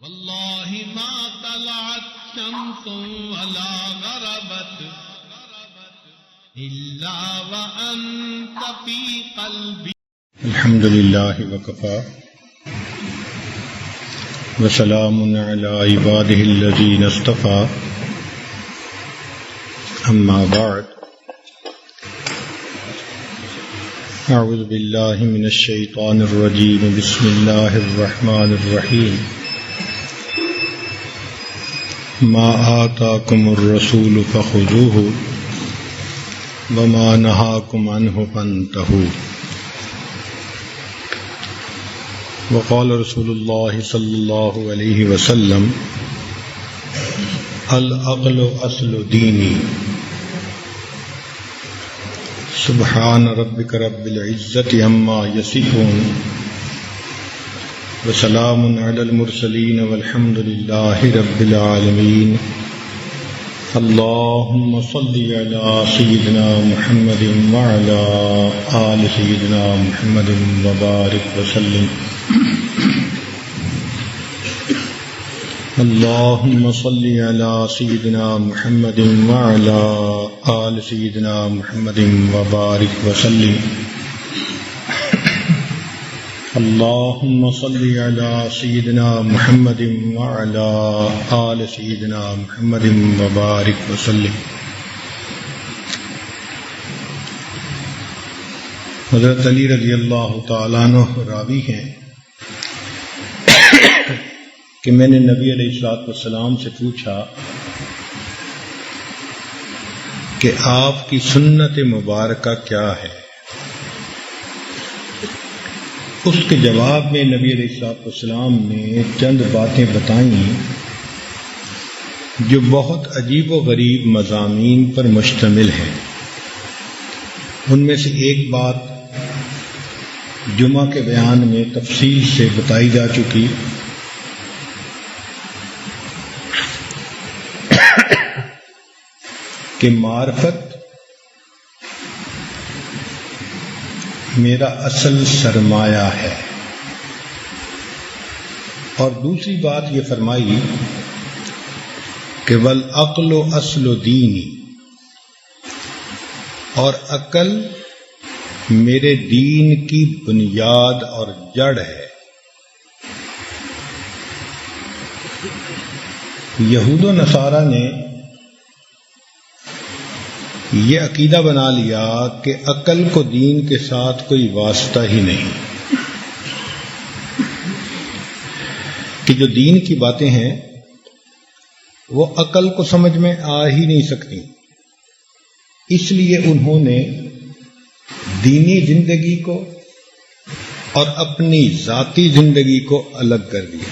والله ما طلعت شمس ولا غربت إلا وأنت في قلبي. الحمد لله وكفى وسلام على عباده الذين اصطفى. أما بعد، أعوذ بالله من الشيطان الرجيم. بسم الله الرحمن الرحيم. ما آتاكم الرسول فخذوه وما نهاكم عنه فانتهوا. وقال رسول الله صلى الله عليه وسلم: العقل اصل دینی. سبحان ربک رب العزت عما یصفون وسلام علی المرسلین والحمد للہ رب العالمین. اللہم صلی علی سیدنا محمد وعلی آل سیدنا محمد وبارک وسلم. اللہم صلی علی سیدنا محمد وعلی آل سیدنا محمد وبارک وسلم. اللہم صلی علی سیدنا محمد وعلی آل سیدنا محمد وبارک وسلم. حضرت علی رضی اللہ تعالیٰ عنہ راوی ہیں کہ میں نے نبی علیہ الصلوۃ والسلام سے پوچھا کہ آپ کی سنت مبارکہ کیا ہے. اس کے جواب میں نبی علیہ الصلوۃ والسلام نے چند باتیں بتائیں جو بہت عجیب و غریب مضامین پر مشتمل ہیں. ان میں سے ایک بات جمعہ کے بیان میں تفصیل سے بتائی جا چکی کہ معرفت میرا اصل سرمایہ ہے، اور دوسری بات یہ فرمائی کہ والعقل اصل دینی، اور عقل میرے دین کی بنیاد اور جڑ ہے. یہود و نصارہ نے یہ عقیدہ بنا لیا کہ عقل کو دین کے ساتھ کوئی واسطہ ہی نہیں، کہ جو دین کی باتیں ہیں وہ عقل کو سمجھ میں آ ہی نہیں سکتی. اس لیے انہوں نے دینی زندگی کو اور اپنی ذاتی زندگی کو الگ کر دیا.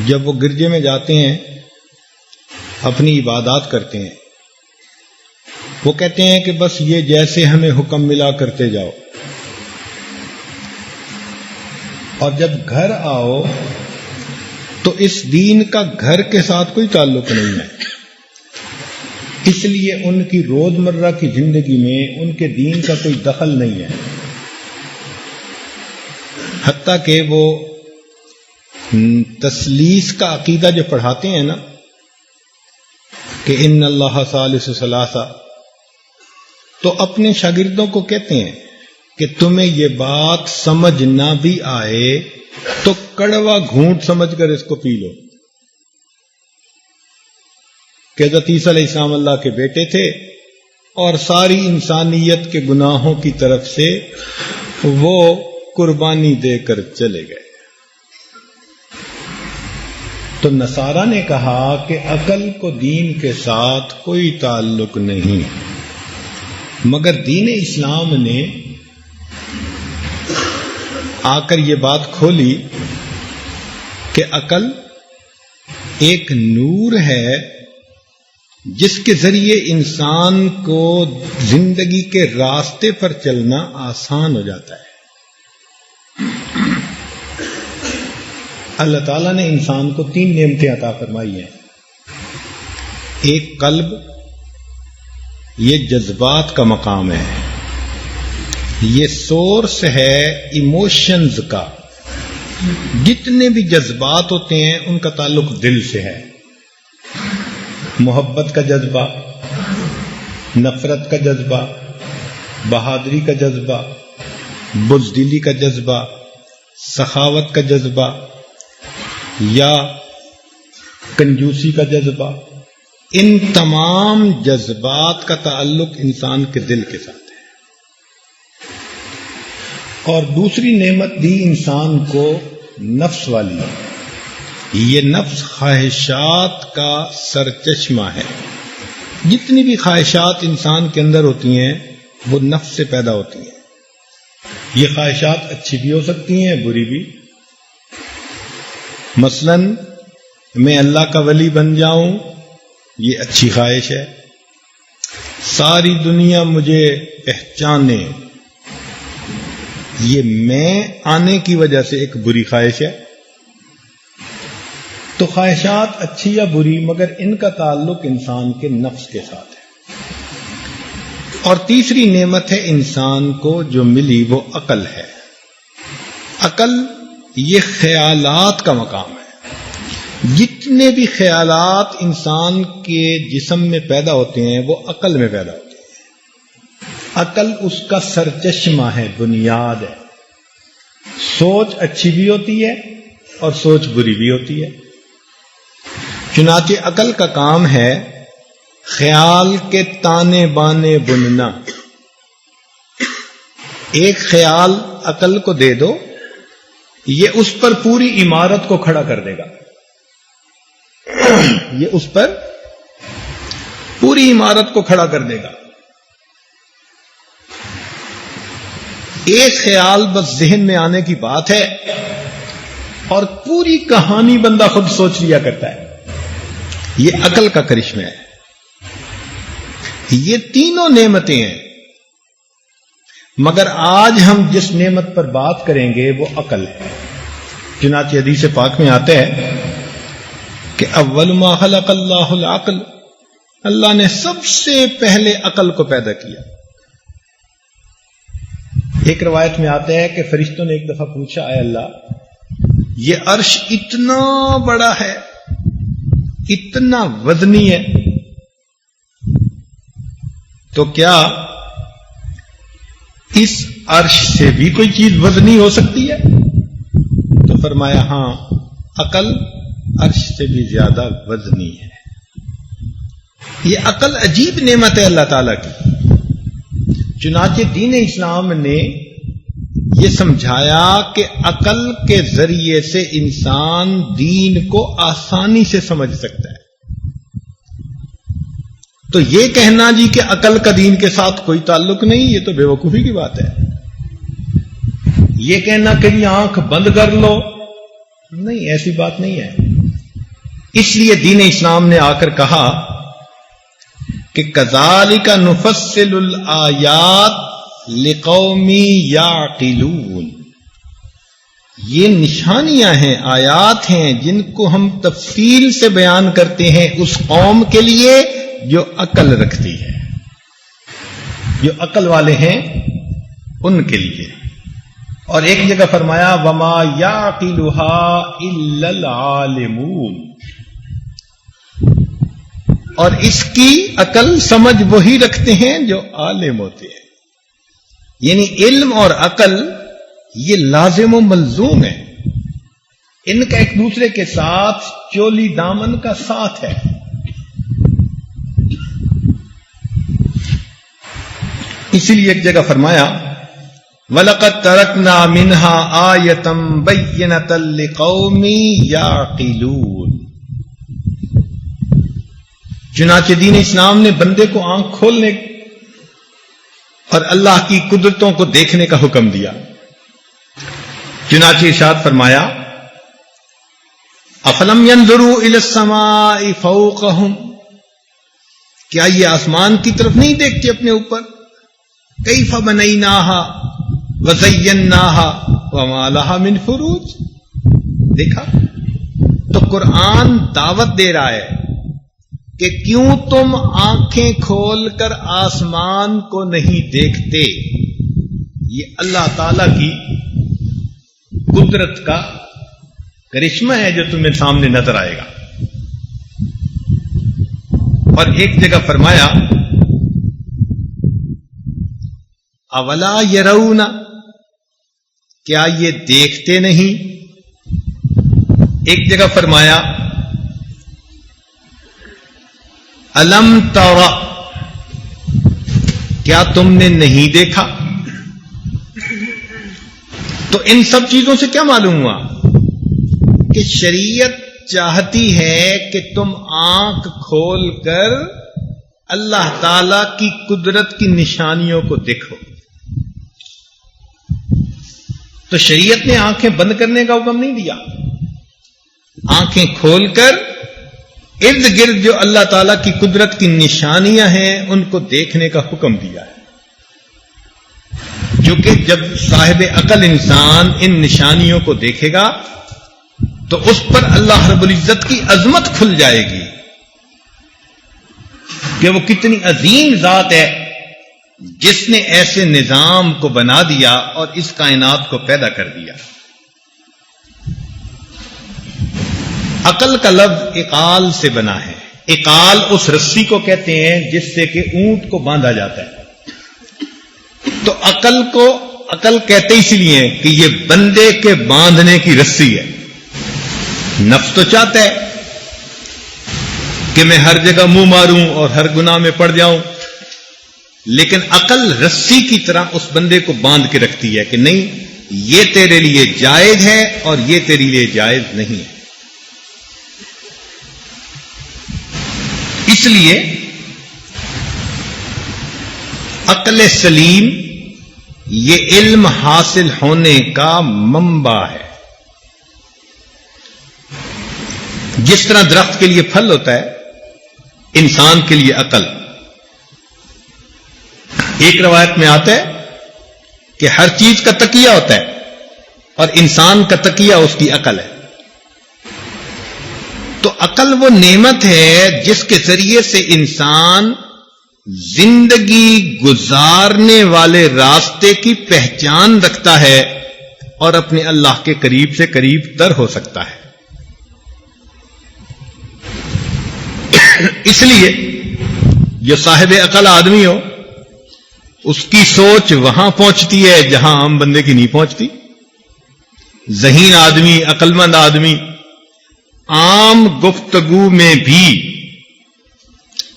جب وہ گرجے میں جاتے ہیں، اپنی عبادات کرتے ہیں، وہ کہتے ہیں کہ بس یہ جیسے ہمیں حکم ملا کرتے جاؤ، اور جب گھر آؤ تو اس دین کا گھر کے ساتھ کوئی تعلق نہیں ہے. اس لیے ان کی روزمرہ کی زندگی میں ان کے دین کا کوئی دخل نہیں ہے. حتیٰ کہ وہ تثلیث کا عقیدہ جو پڑھاتے ہیں نا کہ ان اللہ ثالث ثلاثہ، تو اپنے شاگردوں کو کہتے ہیں کہ تمہیں یہ بات سمجھ نہ بھی آئے تو کڑوا گھونٹ سمجھ کر اس کو پی لو. کہ حضرت عیسیٰ علیہ السلام اللہ کے بیٹے تھے اور ساری انسانیت کے گناہوں کی طرف سے وہ قربانی دے کر چلے گئے. تو نصارہ نے کہا کہ عقل کو دین کے ساتھ کوئی تعلق نہیں، مگر دین اسلام نے آ کر یہ بات کھولی کہ عقل ایک نور ہے جس کے ذریعے انسان کو زندگی کے راستے پر چلنا آسان ہو جاتا ہے. اللہ تعالیٰ نے انسان کو 3 نعمتیں عطا فرمائی ہیں. ایک قلب، یہ جذبات کا مقام ہے، یہ سورس ہے ایموشنز کا، جتنے بھی جذبات ہوتے ہیں ان کا تعلق دل سے ہے. محبت کا جذبہ، نفرت کا جذبہ، بہادری کا جذبہ، بزدلی کا جذبہ، سخاوت کا جذبہ یا کنجوسی کا جذبہ، ان تمام جذبات کا تعلق انسان کے دل کے ساتھ ہے. اور دوسری نعمت دی انسان کو نفس والی. یہ نفس خواہشات کا سرچشمہ ہے. جتنی بھی خواہشات انسان کے اندر ہوتی ہیں وہ نفس سے پیدا ہوتی ہیں. یہ خواہشات اچھی بھی ہو سکتی ہیں، بری بھی. مثلا میں اللہ کا ولی بن جاؤں، یہ اچھی خواہش ہے. ساری دنیا مجھے پہچانے، یہ میں آنے کی وجہ سے ایک بری خواہش ہے. تو خواہشات اچھی یا بری، مگر ان کا تعلق انسان کے نفس کے ساتھ ہے. اور تیسری نعمت ہے انسان کو جو ملی، وہ عقل ہے. عقل یہ خیالات کا مقام ہے. جتنے بھی خیالات انسان کے جسم میں پیدا ہوتے ہیں وہ عقل میں پیدا ہوتے ہیں. عقل اس کا سرچشمہ ہے، بنیاد ہے. سوچ اچھی بھی ہوتی ہے اور سوچ بری بھی ہوتی ہے. چنانچہ عقل کا کام ہے خیال کے تانے بانے بننا. ایک خیال عقل کو دے دو، یہ اس پر پوری عمارت کو کھڑا کر دے گا. یہ اس پر پوری عمارت کو کھڑا کر دے گا. ایک خیال بس ذہن میں آنے کی بات ہے اور پوری کہانی بندہ خود سوچ لیا کرتا ہے. یہ عقل کا کرشمہ ہے. یہ تینوں نعمتیں ہیں، مگر آج ہم جس نعمت پر بات کریں گے وہ عقل ہے. چنانچہ حدیث پاک میں آتے ہیں کہ اول ما خلق اللہ العقل، اللہ نے سب سے پہلے عقل کو پیدا کیا. ایک روایت میں آتا ہے کہ فرشتوں نے ایک دفعہ پوچھا، اے اللہ یہ عرش اتنا بڑا ہے، اتنا وزنی ہے، تو کیا اس عرش سے بھی کوئی چیز وزنی ہو سکتی ہے؟ تو فرمایا ہاں، عقل عرش سے بھی زیادہ وزنی ہے. یہ عقل عجیب نعمت ہے اللہ تعالی کی. چنانچہ دین اسلام نے یہ سمجھایا کہ عقل کے ذریعے سے انسان دین کو آسانی سے سمجھ سکتا ہے. تو یہ کہنا جی کہ عقل کا دین کے ساتھ کوئی تعلق نہیں، یہ تو بے وقوفی کی بات ہے. یہ کہنا کہ یہ آنکھ بند کر لو، نہیں، ایسی بات نہیں ہے. اس لیے دین اسلام نے آ کر کہا کہ کذالک نفصل الآیات لقوم یعقلون. یہ نشانیاں ہیں، آیات ہیں جن کو ہم تفصیل سے بیان کرتے ہیں اس قوم کے لیے جو عقل رکھتی ہے، جو عقل والے ہیں ان کے لیے. اور ایک جگہ فرمایا وما یعقلها الا العالمون. اور اس کی عقل سمجھ وہی رکھتے ہیں جو عالم ہوتے ہیں. یعنی علم اور عقل یہ لازم و ملزوم ہے، ان کا ایک دوسرے کے ساتھ چولی دامن کا ساتھ ہے. اسی لیے ایک جگہ فرمایا وَلَقَدْ تَرَكْنَا مِنْهَا آيَةً بَيِّنَةً لِقَوْمٍ يَعْقِلُونَ. چنانچہ دین اسلام نے بندے کو آنکھ کھولنے اور اللہ کی قدرتوں کو دیکھنے کا حکم دیا. چنانچہ ارشاد فرمایا افلم ينظروا الى السماء فوقهم، کیا یہ آسمان کی طرف نہیں دیکھتے اپنے اوپر؟ کیف بنیناها وزیناها وما لها من فروج. دیکھا تو قرآن دعوت دے رہا ہے کہ کیوں تم آنکھیں کھول کر آسمان کو نہیں دیکھتے. یہ اللہ تعالی کی قدرت کا کرشمہ ہے جو تمہیں سامنے نظر آئے گا. اور ایک جگہ فرمایا اولا یرون، کیا یہ دیکھتے نہیں؟ ایک جگہ فرمایا الم تر، کیا تم نے نہیں دیکھا؟ تو ان سب چیزوں سے کیا معلوم ہوا کہ شریعت چاہتی ہے کہ تم آنکھ کھول کر اللہ تعالی کی قدرت کی نشانیوں کو دیکھو. تو شریعت نے آنکھیں بند کرنے کا حکم نہیں دیا، آنکھیں کھول کر ارد گرد جو اللہ تعالی کی قدرت کی نشانیاں ہیں ان کو دیکھنے کا حکم دیا ہے. جو کہ جب صاحب عقل انسان ان نشانیوں کو دیکھے گا تو اس پر اللہ رب العزت کی عظمت کھل جائے گی کہ وہ کتنی عظیم ذات ہے جس نے ایسے نظام کو بنا دیا اور اس کائنات کو پیدا کر دیا. عقل کا لفظ اقال سے بنا ہے. اقال اس رسی کو کہتے ہیں جس سے کہ اونٹ کو باندھا جاتا ہے. تو عقل کو عقل کہتے اس لیے کہ یہ بندے کے باندھنے کی رسی ہے. نفس تو چاہتا ہے کہ میں ہر جگہ منہ ماروں اور ہر گناہ میں پڑ جاؤں، لیکن عقل رسی کی طرح اس بندے کو باندھ کے رکھتی ہے کہ نہیں، یہ تیرے لیے جائز ہے اور یہ تیرے لیے جائز نہیں ہے. اس لیے عقل سلیم یہ علم حاصل ہونے کا منبع ہے. جس طرح درخت کے لیے پھل ہوتا ہے، انسان کے لیے عقل. ایک روایت میں آتا ہے کہ ہر چیز کا تکیہ ہوتا ہے اور انسان کا تکیہ اس کی عقل ہے. تو عقل وہ نعمت ہے جس کے ذریعے سے انسان زندگی گزارنے والے راستے کی پہچان رکھتا ہے اور اپنے اللہ کے قریب سے قریب تر ہو سکتا ہے. اس لیے جو صاحب عقل آدمی ہو اس کی سوچ وہاں پہنچتی ہے جہاں عام بندے کی نہیں پہنچتی. ذہین آدمی، عقل مند آدمی عام گفتگو میں بھی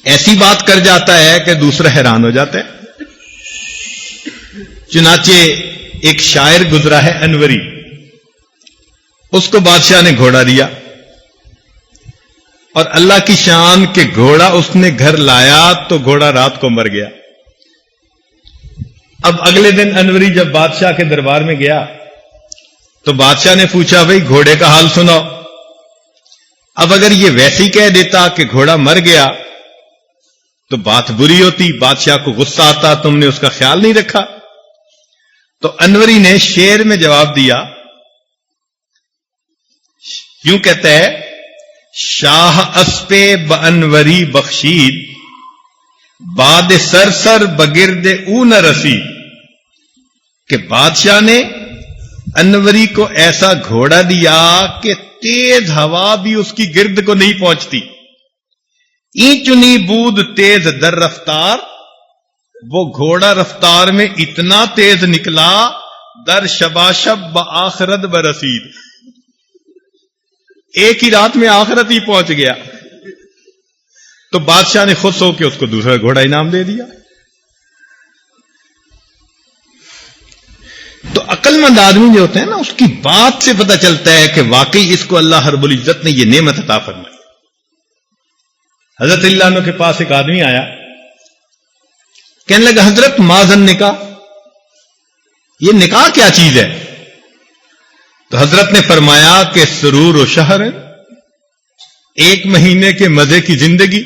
ایسی بات کر جاتا ہے کہ دوسرا حیران ہو جاتا ہے. چنانچہ ایک شاعر گزرا ہے انوری، اس کو بادشاہ نے گھوڑا دیا اور اللہ کی شان کے گھوڑا اس نے گھر لایا تو گھوڑا رات کو مر گیا. اب اگلے دن انوری جب بادشاہ کے دربار میں گیا تو بادشاہ نے پوچھا بھئی گھوڑے کا حال سناؤ. اب اگر یہ ویسے ہی کہہ دیتا کہ گھوڑا مر گیا تو بات بری ہوتی، بادشاہ کو غصہ آتا، تم نے اس کا خیال نہیں رکھا. تو انوری نے شعر میں جواب دیا، یوں کہتا ہے شاہ اسپے بانوری بخشید باد سر سر بگرد او نہ رسید. کہ بادشاہ نے انوری کو ایسا گھوڑا دیا کہ تیز ہوا بھی اس کی گرد کو نہیں پہنچتی. اینچنی بود تیز در رفتار، وہ گھوڑا رفتار میں اتنا تیز نکلا در شباشب بآخرت برسید، ایک ہی رات میں آخرت ہی پہنچ گیا. تو بادشاہ نے خوش ہو کے اس کو دوسرا گھوڑا انعام دے دیا. تو عقل مند آدمی جو ہوتے ہیں نا اس کی بات سے پتہ چلتا ہے کہ واقعی اس کو اللہ رب العزت نے یہ نعمت عطا فرمائی. حضرت اللہ عنہ کے پاس ایک آدمی آیا، کہنے لگا حضرت ماذن نکاح، یہ نکاح کیا چیز ہے؟ تو حضرت نے فرمایا کہ سرور و شہر، ایک مہینے کے مزے کی زندگی.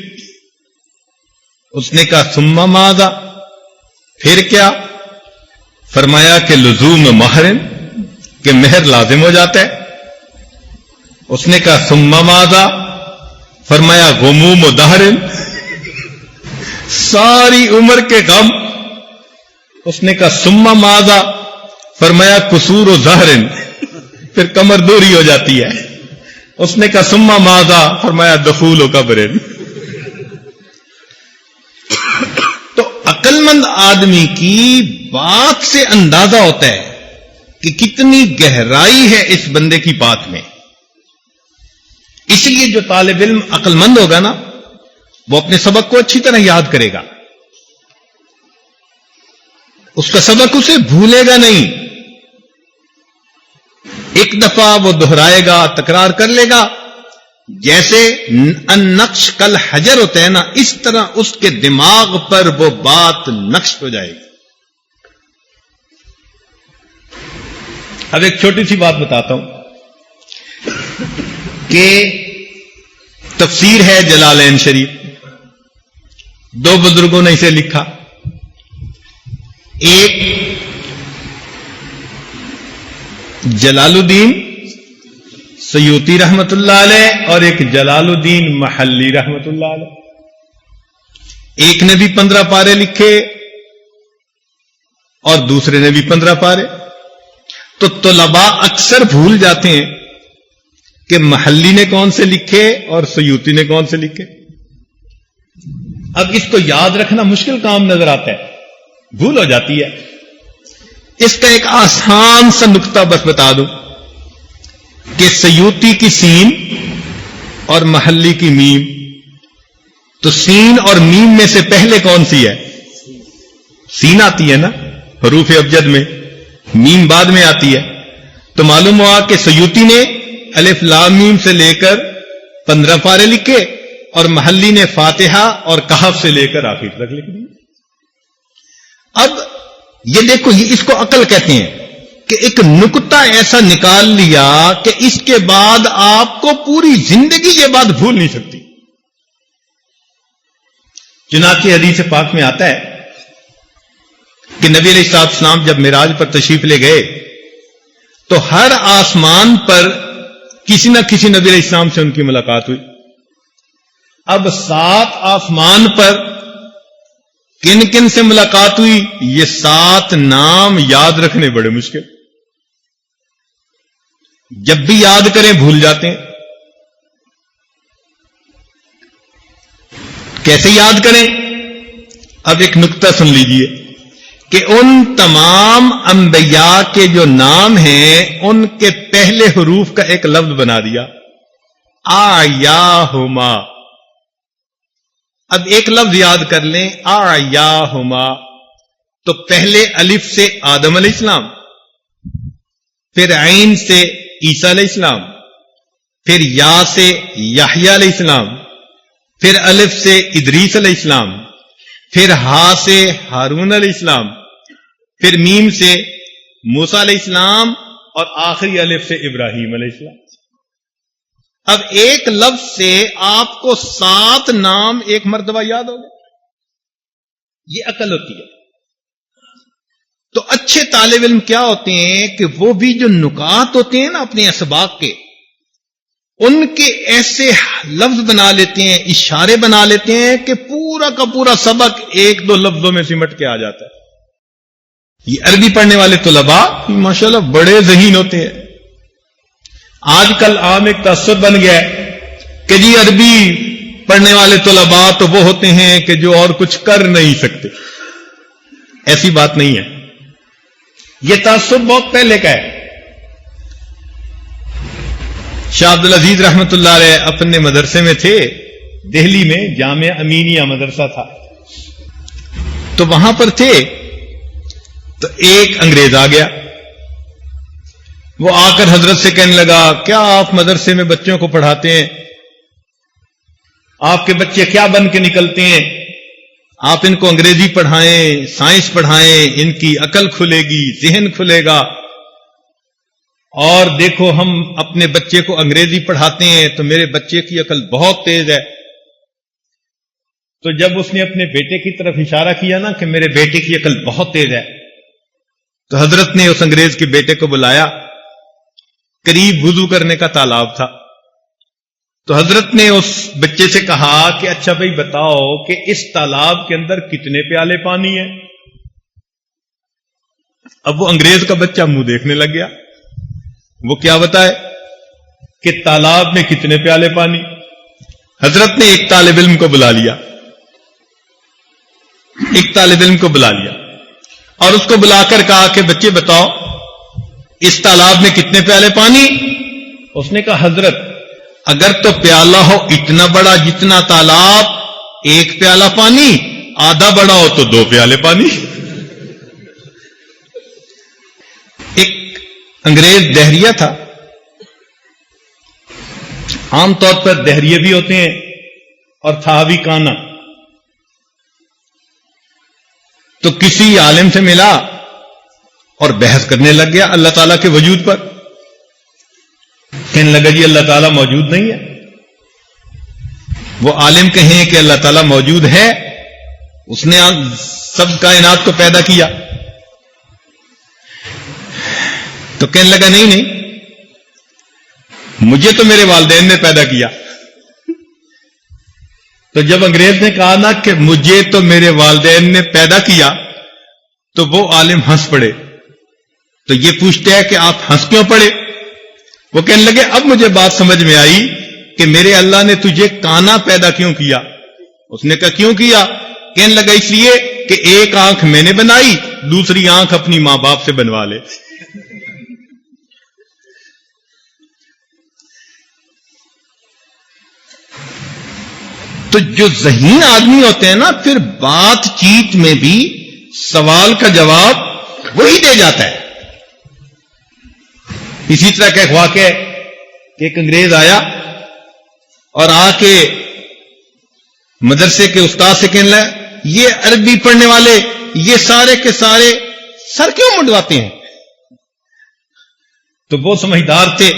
اس نے کہا ثم ماذا، پھر کیا؟ فرمایا کہ لزوم مہرن، کہ مہر لازم ہو جاتا ہے. اس نے کہا ثم ماذا، فرمایا غموم و دہرن، ساری عمر کے غم. اس نے کہا ثم ماذا، فرمایا قصور و زہرن، پھر کمر دوری ہو جاتی ہے. اس نے کہا سما ماذا، فرمایا دخول و قبر. تو عقل مند آدمی کی بات سے اندازہ ہوتا ہے کہ کتنی گہرائی ہے اس بندے کی بات میں. اس لیے جو طالب علم عقل مند ہوگا نا، وہ اپنے سبق کو اچھی طرح یاد کرے گا، اس کا سبق اسے بھولے گا نہیں. ایک دفعہ وہ دہرائے گا، تکرار کر لے گا. جیسے النقش کل حجر ہوتا ہے نا، اس طرح اس کے دماغ پر وہ بات نقش ہو جائے گی. اب ایک چھوٹی سی بات بتاتا ہوں کہ تفسیر ہے جلالین شریف، دو بزرگوں نے اسے لکھا. ایک جلال الدین سیوطی رحمت اللہ علیہ اور ایک جلال الدین محلی رحمت اللہ علیہ. ایک نے بھی 15 پارے لکھے اور دوسرے نے بھی 15 پارے. تو طلباء اکثر بھول جاتے ہیں کہ محلی نے کون سے لکھے اور سیوطی نے کون سے لکھے. اب اس کو یاد رکھنا مشکل کام نظر آتا ہے، بھول ہو جاتی ہے. اس کا ایک آسان سا نقطہ بس بتا دوں کہ سیوطی کی سین اور محلی کی میم. تو سین اور میم میں سے پہلے کون سی ہے؟ سین آتی ہے نا حروف ابجد میں، میم بعد میں آتی ہے. تو معلوم ہوا کہ سیوطی نے الف لام میم سے لے کر 15 پارے لکھے اور محلی نے فاتحہ اور کہف سے لے کر آخر تک لکھ دی. اب یہ دیکھو، یہ اس کو عقل کہتے ہیں کہ ایک نقطہ ایسا نکال لیا کہ اس کے بعد آپ کو پوری زندگی یہ بات بھول نہیں سکتی. چنانچہ حدیث پاک میں آتا ہے کہ نبی علیہ السلام جب معراج پر تشریف لے گئے تو ہر آسمان پر کسی نہ کسی نبی علیہ السلام سے ان کی ملاقات ہوئی. اب 7 آسمان پر کن کن سے ملاقات ہوئی، یہ 7 نام یاد رکھنے بڑے مشکل. جب بھی یاد کریں بھول جاتے ہیں. کیسے یاد کریں؟ اب ایک نقطہ سن لیجئے کہ ان تمام انبیاء کے جو نام ہیں ان کے پہلے حروف کا ایک لفظ بنا دیا، آیاہما. اب ایک لفظ یاد کر لیں، آیاہما. تو پہلے الف سے آدم علیہ السلام، پھر عین سے عیسیٰ علیہ السلام، پھر یا سے یحییٰ علیہ السلام، پھر الف سے ادریس علیہ السلام، پھر ہا سے ہارون علیہ السلام، پھر میم سے موسیٰ علیہ السلام اور آخری الف سے ابراہیم علیہ السلام. اب ایک لفظ سے آپ کو 7 نام ایک مرتبہ یاد ہو گئے. یہ عقل ہوتی ہے. تو اچھے طالب علم کیا ہوتے ہیں کہ وہ بھی جو نکات ہوتے ہیں نا اپنے اسباق کے، ان کے ایسے لفظ بنا لیتے ہیں، اشارے بنا لیتے ہیں کہ پورا کا پورا سبق 1-2 لفظوں میں سمٹ کے آ جاتا ہے. یہ عربی پڑھنے والے طلباء ماشاءاللہ بڑے ذہین ہوتے ہیں. آج کل عام ایک تعصب بن گیا ہے کہ جی عربی پڑھنے والے طلباء تو وہ ہوتے ہیں کہ جو اور کچھ کر نہیں سکتے. ایسی بات نہیں ہے، یہ تعصب بہت پہلے کا ہے. شاہ عبدالعزیز رحمت اللہ علیہ اپنے مدرسے میں تھے، دہلی میں جامعہ امینیہ مدرسہ تھا. تو وہاں پر تھے تو ایک انگریز آ گیا. وہ آ کر حضرت سے کہنے لگا، کیا آپ مدرسے میں بچوں کو پڑھاتے ہیں؟ آپ کے بچے کیا بن کے نکلتے ہیں؟ آپ ان کو انگریزی پڑھائیں، سائنس پڑھائیں، ان کی عقل کھلے گی، ذہن کھلے گا. اور دیکھو ہم اپنے بچے کو انگریزی پڑھاتے ہیں تو میرے بچے کی عقل بہت تیز ہے. تو جب اس نے اپنے بیٹے کی طرف اشارہ کیا نا کہ میرے بیٹے کی عقل بہت تیز ہے، تو حضرت نے اس انگریز کے بیٹے کو بلایا. قریب وضو کرنے کا تالاب تھا. تو حضرت نے اس بچے سے کہا کہ اچھا بھائی بتاؤ کہ اس تالاب کے اندر کتنے پیالے پانی ہیں؟ اب وہ انگریز کا بچہ منہ دیکھنے لگ گیا. وہ کیا بتائے کہ تالاب میں کتنے پیالے پانی. حضرت نے ایک طالب علم کو بلا لیا، ایک طالب علم کو بلا لیا اور اس کو بلا کر کہا کہ بچے بتاؤ اس تالاب میں کتنے پیالے پانی. اس نے کہا حضرت اگر تو پیالہ ہو اتنا بڑا جتنا تالاب، ایک پیالہ پانی، آدھا بڑا ہو تو 2 پیالے پانی. ایک انگریز دہریہ تھا. عام طور پر دہریے بھی ہوتے ہیں اور تھا بھی کانا. تو کسی عالم سے ملا اور بحث کرنے لگ گیا اللہ تعالیٰ کے وجود پر. کہنے لگا جی اللہ تعالیٰ موجود نہیں ہے. وہ عالم کہیں کہ اللہ تعالیٰ موجود ہے، اس نے سب کائنات کو پیدا کیا. تو کہنے لگا نہیں مجھے تو میرے والدین نے پیدا کیا. تو جب انگریز نے کہا نا کہ مجھے تو میرے والدین نے پیدا کیا، تو وہ عالم ہنس پڑے. تو یہ پوچھتے ہیں کہ آپ ہنس کیوں پڑے؟ وہ کہنے لگے اب مجھے بات سمجھ میں آئی کہ میرے اللہ نے تجھے کانا پیدا کیوں کیا. اس نے کہا کیوں کیا؟ کہنے لگا اس لیے کہ ایک آنکھ میں نے بنائی، دوسری آنکھ اپنی ماں باپ سے بنوا لے. تو جو ذہین آدمی ہوتے ہیں نا، پھر بات چیت میں بھی سوال کا جواب وہی دے جاتا ہے. اسی طرح کا ایک واقعہ کہ ایک انگریز آیا اور آ کے مدرسے کے استاد سے کہنے لگا یہ عربی پڑھنے والے یہ سارے کے سارے سر کیوں منڈواتے ہیں؟ تو وہ سمجھدار تھے،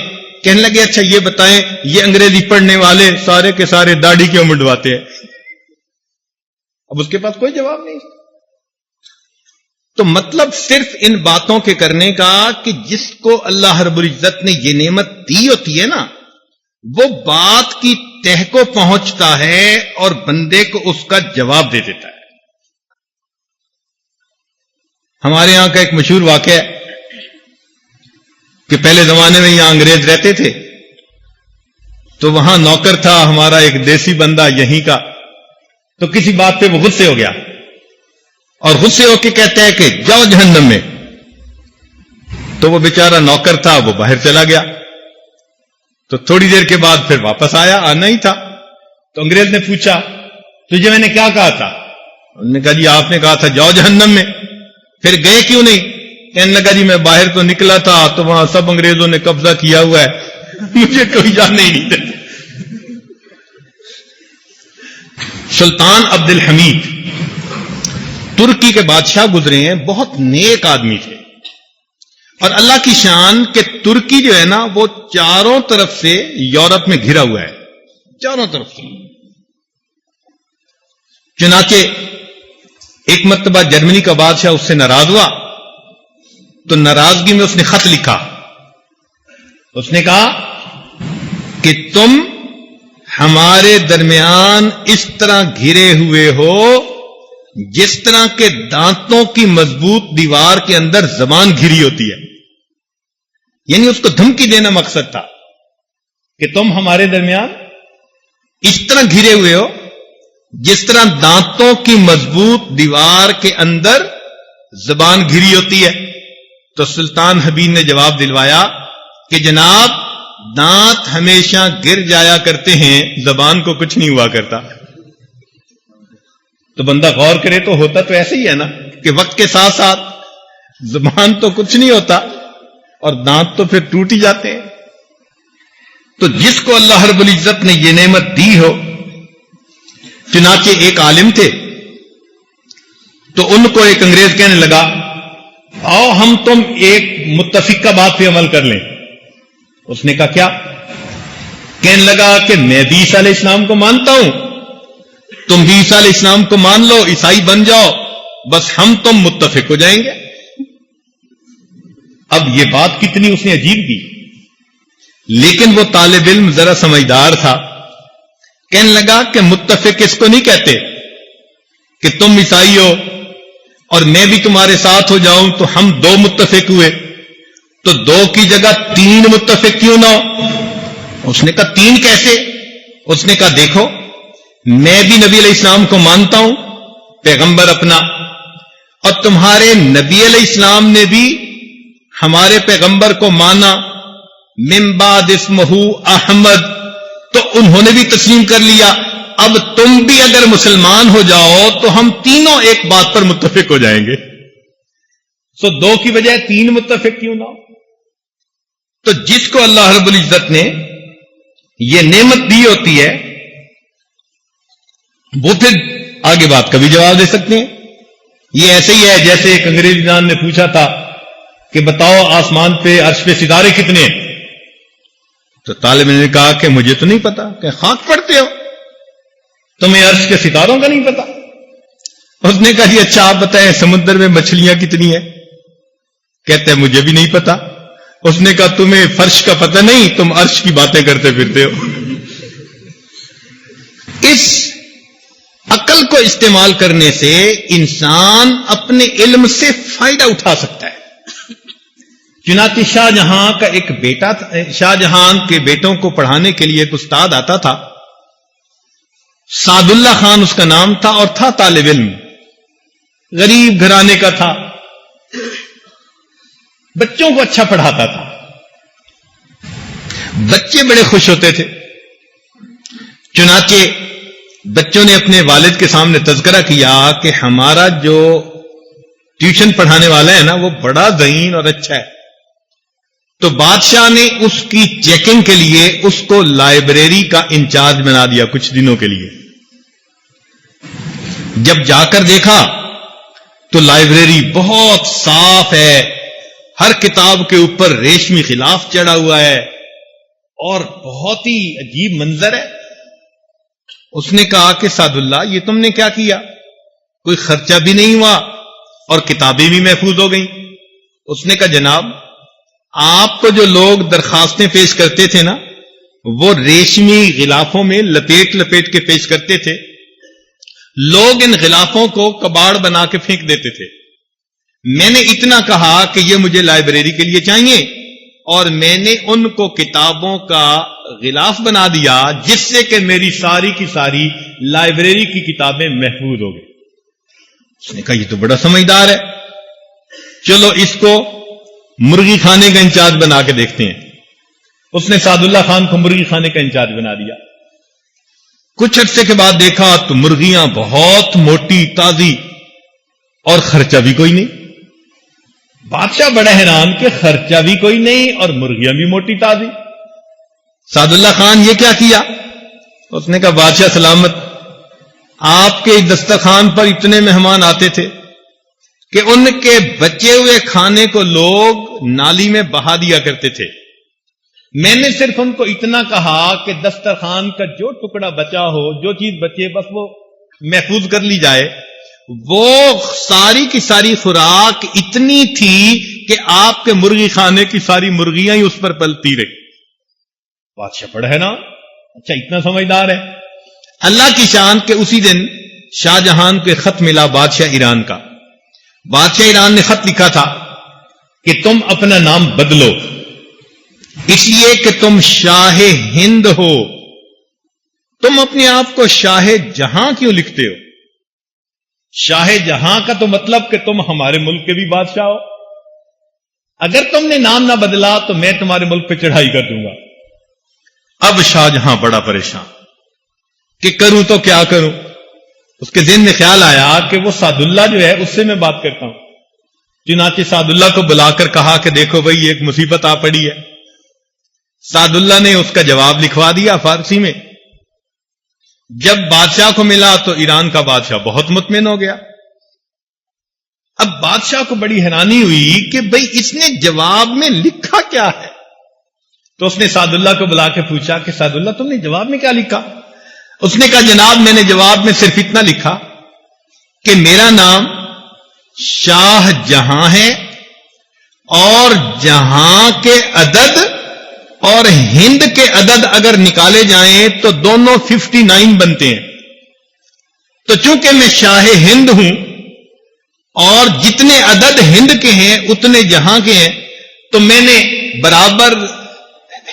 کہنے لگے اچھا یہ بتائیں یہ انگریزی پڑھنے والے سارے کے سارے داڑھی کیوں منڈواتے ہیں؟ اب اس کے پاس کوئی جواب نہیں. تو مطلب صرف ان باتوں کے کرنے کا کہ جس کو اللہ رب العزت نے یہ نعمت دی ہوتی ہے نا، وہ بات کی تہ کو پہنچتا ہے اور بندے کو اس کا جواب دے دیتا ہے. ہمارے یہاں کا ایک مشہور واقعہ ہے کہ پہلے زمانے میں یہاں انگریز رہتے تھے، تو وہاں نوکر تھا ہمارا ایک دیسی بندہ یہیں کا. تو کسی بات پہ وہ غصے ہو گیا اور غصے ہو کے کہتا ہے کہ جاؤ جہنم میں. تو وہ بیچارہ نوکر تھا وہ باہر چلا گیا. تو تھوڑی دیر کے بعد پھر واپس آیا، آنا ہی تھا. تو انگریز نے پوچھا تجھے میں نے کیا کہا تھا؟ انہوں نے کہا جی آپ نے کہا تھا جاؤ جہنم میں. پھر گئے کیوں نہیں؟ کہنے لگا جی میں باہر تو نکلا تھا تو وہاں سب انگریزوں نے قبضہ کیا ہوا ہے، مجھے کوئی جانے ہی نہیں دیتا. سلطان عبد الحمید ترکی کے بادشاہ گزرے ہیں، بہت نیک آدمی تھے. اور اللہ کی شان کہ ترکی جو ہے نا وہ چاروں طرف سے یورپ میں گھرا ہوا ہے، چاروں طرف سے. چنانچہ ایک مرتبہ جرمنی کا بادشاہ اس سے ناراض ہوا تو ناراضگی میں اس نے خط لکھا. اس نے کہا کہ تم ہمارے درمیان اس طرح گھرے ہوئے ہو جس طرح کے دانتوں کی مضبوط دیوار کے اندر زبان گھری ہوتی ہے. یعنی اس کو دھمکی دینا مقصد تھا کہ تم ہمارے درمیان اس طرح گھرے ہوئے ہو جس طرح دانتوں کی مضبوط دیوار کے اندر زبان گھری ہوتی ہے. تو سلطان حبیب نے جواب دلوایا کہ جناب دانت ہمیشہ گر جایا کرتے ہیں، زبان کو کچھ نہیں ہوا کرتا. تو بندہ غور کرے تو ہوتا تو ایسے ہی ہے نا کہ وقت کے ساتھ ساتھ زبان تو کچھ نہیں ہوتا اور دانت تو پھر ٹوٹ ہی جاتے ہیں. تو جس کو اللہ رب العزت نے یہ نعمت دی ہو، چنانچہ ایک عالم تھے تو ان کو ایک انگریز کہنے لگا آؤ ہم تم ایک متفقہ بات پہ عمل کر لیں. اس نے کہا کیا؟ کہنے لگا کہ میں بھی عیسیٰ علیہ السلام کو مانتا ہوں، تم بھی عیسیٰ علیہ السلام کو مان لو، عیسائی بن جاؤ، بس ہم تم متفق ہو جائیں گے. اب یہ بات کتنی اس نے عجیب کی، لیکن وہ طالب علم ذرا سمجھدار تھا. کہنے لگا کہ متفق اس کو نہیں کہتے کہ تم عیسائی ہو اور میں بھی تمہارے ساتھ ہو جاؤں تو ہم دو متفق ہوئے. تو 2 کی جگہ 3 متفق کیوں نہ ہو؟ اس نے کہا 3 کیسے؟ اس نے کہا دیکھو میں بھی نبی علیہ السلام کو مانتا ہوں پیغمبر اپنا، اور تمہارے نبی علیہ السلام نے بھی ہمارے پیغمبر کو مانا، من بعد اسمہ احمد، تو انہوں نے بھی تسلیم کر لیا۔ اب تم بھی اگر مسلمان ہو جاؤ تو ہم تینوں ایک بات پر متفق ہو جائیں گے۔ سو 2 کی بجائے 3 متفق کیوں نہ ہو؟ تو جس کو اللہ رب العزت نے یہ نعمت دی ہوتی ہے وہ پھر آگے بات کا بھی جواب دے سکتے ہیں۔ یہ ایسے ہی ہے جیسے ایک انگریزی جان نے پوچھا تھا کہ بتاؤ آسمان پہ عرش پہ ستارے کتنے ہیں؟ تو طالب نے کہا کہ مجھے تو نہیں پتا، کہ خاک پڑھتے ہو تمہیں عرش کے ستاروں کا نہیں پتا؟ اس نے کہا جی اچھا آپ بتائیں سمندر میں مچھلیاں کتنی ہیں؟ کہتے ہیں مجھے بھی نہیں پتا۔ اس نے کہا تمہیں فرش کا پتہ نہیں، تم عرش کی باتیں کرتے پھرتے ہو۔ اس عقل کو استعمال کرنے سے انسان اپنے علم سے فائدہ اٹھا سکتا ہے۔ چنانچہ شاہ جہاں کا ایک بیٹا تھا، شاہ جہان کے بیٹوں کو پڑھانے کے لیے ایک استاد آتا تھا، سعد اللہ خان اس کا نام تھا، اور تھا طالب علم، غریب گھرانے کا تھا، بچوں کو اچھا پڑھاتا تھا، بچے بڑے خوش ہوتے تھے۔ چنانچہ بچوں نے اپنے والد کے سامنے تذکرہ کیا کہ ہمارا جو ٹیوشن پڑھانے والا ہے نا وہ بڑا ذہین اور اچھا ہے۔ تو بادشاہ نے اس کی چیکنگ کے لیے اس کو لائبریری کا انچارج بنا دیا کچھ دنوں کے لیے۔ جب جا کر دیکھا تو لائبریری بہت صاف ہے، ہر کتاب کے اوپر ریشمی غلاف چڑھا ہوا ہے اور بہت ہی عجیب منظر ہے۔ اس نے کہا کہ سعد اللہ یہ تم نے کیا کیا؟ کوئی خرچہ بھی نہیں ہوا اور کتابیں بھی محفوظ ہو گئیں۔ اس نے کہا جناب آپ کو جو لوگ درخواستیں پیش کرتے تھے نا وہ ریشمی غلافوں میں لپیٹ لپیٹ کے پیش کرتے تھے، لوگ ان غلافوں کو کباڑ بنا کے پھینک دیتے تھے۔ میں نے اتنا کہا کہ یہ مجھے لائبریری کے لیے چاہیے اور میں نے ان کو کتابوں کا غلاف بنا دیا جس سے کہ میری ساری کی ساری لائبریری کی کتابیں محفوظ ہو گئی۔ اس نے کہا یہ تو بڑا سمجھدار ہے، چلو اس کو مرغی کھانے کا انچارج بنا کے دیکھتے ہیں۔ اس نے سعد اللہ خان کو مرغی کھانے کا انچارج بنا دیا۔ کچھ عرصے کے بعد دیکھا تو مرغیاں بہت موٹی تازی اور خرچہ بھی کوئی نہیں۔ بادشاہ بڑا حیران کہ خرچہ بھی کوئی نہیں اور مرغیاں بھی موٹی تازی۔ سعد اللہ خان یہ کیا کیا؟ اس نے کہا بادشاہ سلامت، آپ کے دسترخوان پر اتنے مہمان آتے تھے کہ ان کے بچے ہوئے کھانے کو لوگ نالی میں بہا دیا کرتے تھے۔ میں نے صرف ان کو اتنا کہا کہ دسترخوان کا جو ٹکڑا بچا ہو، جو چیز بچے بس وہ محفوظ کر لی جائے۔ وہ ساری کی ساری خوراک اتنی تھی کہ آپ کے مرغی خانے کی ساری مرغیاں ہی اس پر پلتی رہی۔ بادشاہ پڑھ ہے نا، اچھا اتنا سمجھدار ہے۔ اللہ کی شان کہ اسی دن شاہ جہان کو خط ملا بادشاہ ایران کا۔ بادشاہ ایران نے خط لکھا تھا کہ تم اپنا نام بدلو اس لیے کہ تم شاہ ہند ہو، تم اپنے آپ کو شاہ جہاں کیوں لکھتے ہو؟ شاہ جہاں کا تو مطلب کہ تم ہمارے ملک کے بھی بادشاہ ہو۔ اگر تم نے نام نہ بدلا تو میں تمہارے ملک پہ چڑھائی کر دوں گا۔ اب شاہ جہاں بڑا پریشان کہ کروں تو کیا کروں۔ اس کے ذہن میں خیال آیا کہ وہ سعد اللہ جو ہے اس سے میں بات کرتا ہوں۔ چنانچہ سعد اللہ کو بلا کر کہا کہ دیکھو بھائی ایک مصیبت آ پڑی ہے۔ سعد اللہ نے اس کا جواب لکھوا دیا فارسی میں۔ جب بادشاہ کو ملا تو ایران کا بادشاہ بہت مطمئن ہو گیا۔ اب بادشاہ کو بڑی حیرانی ہوئی کہ بھئی اس نے جواب میں لکھا کیا ہے۔ تو اس نے سعد اللہ کو بلا کے پوچھا کہ سعد اللہ تم نے جواب میں کیا لکھا؟ اس نے کہا جناب میں نے جواب میں صرف اتنا لکھا کہ میرا نام شاہ جہاں ہے اور جہاں کے عدد اور ہند کے عدد اگر نکالے جائیں تو دونوں 59 بنتے ہیں۔ تو چونکہ میں شاہ ہند ہوں اور جتنے عدد ہند کے ہیں اتنے جہاں کے ہیں تو میں نے برابر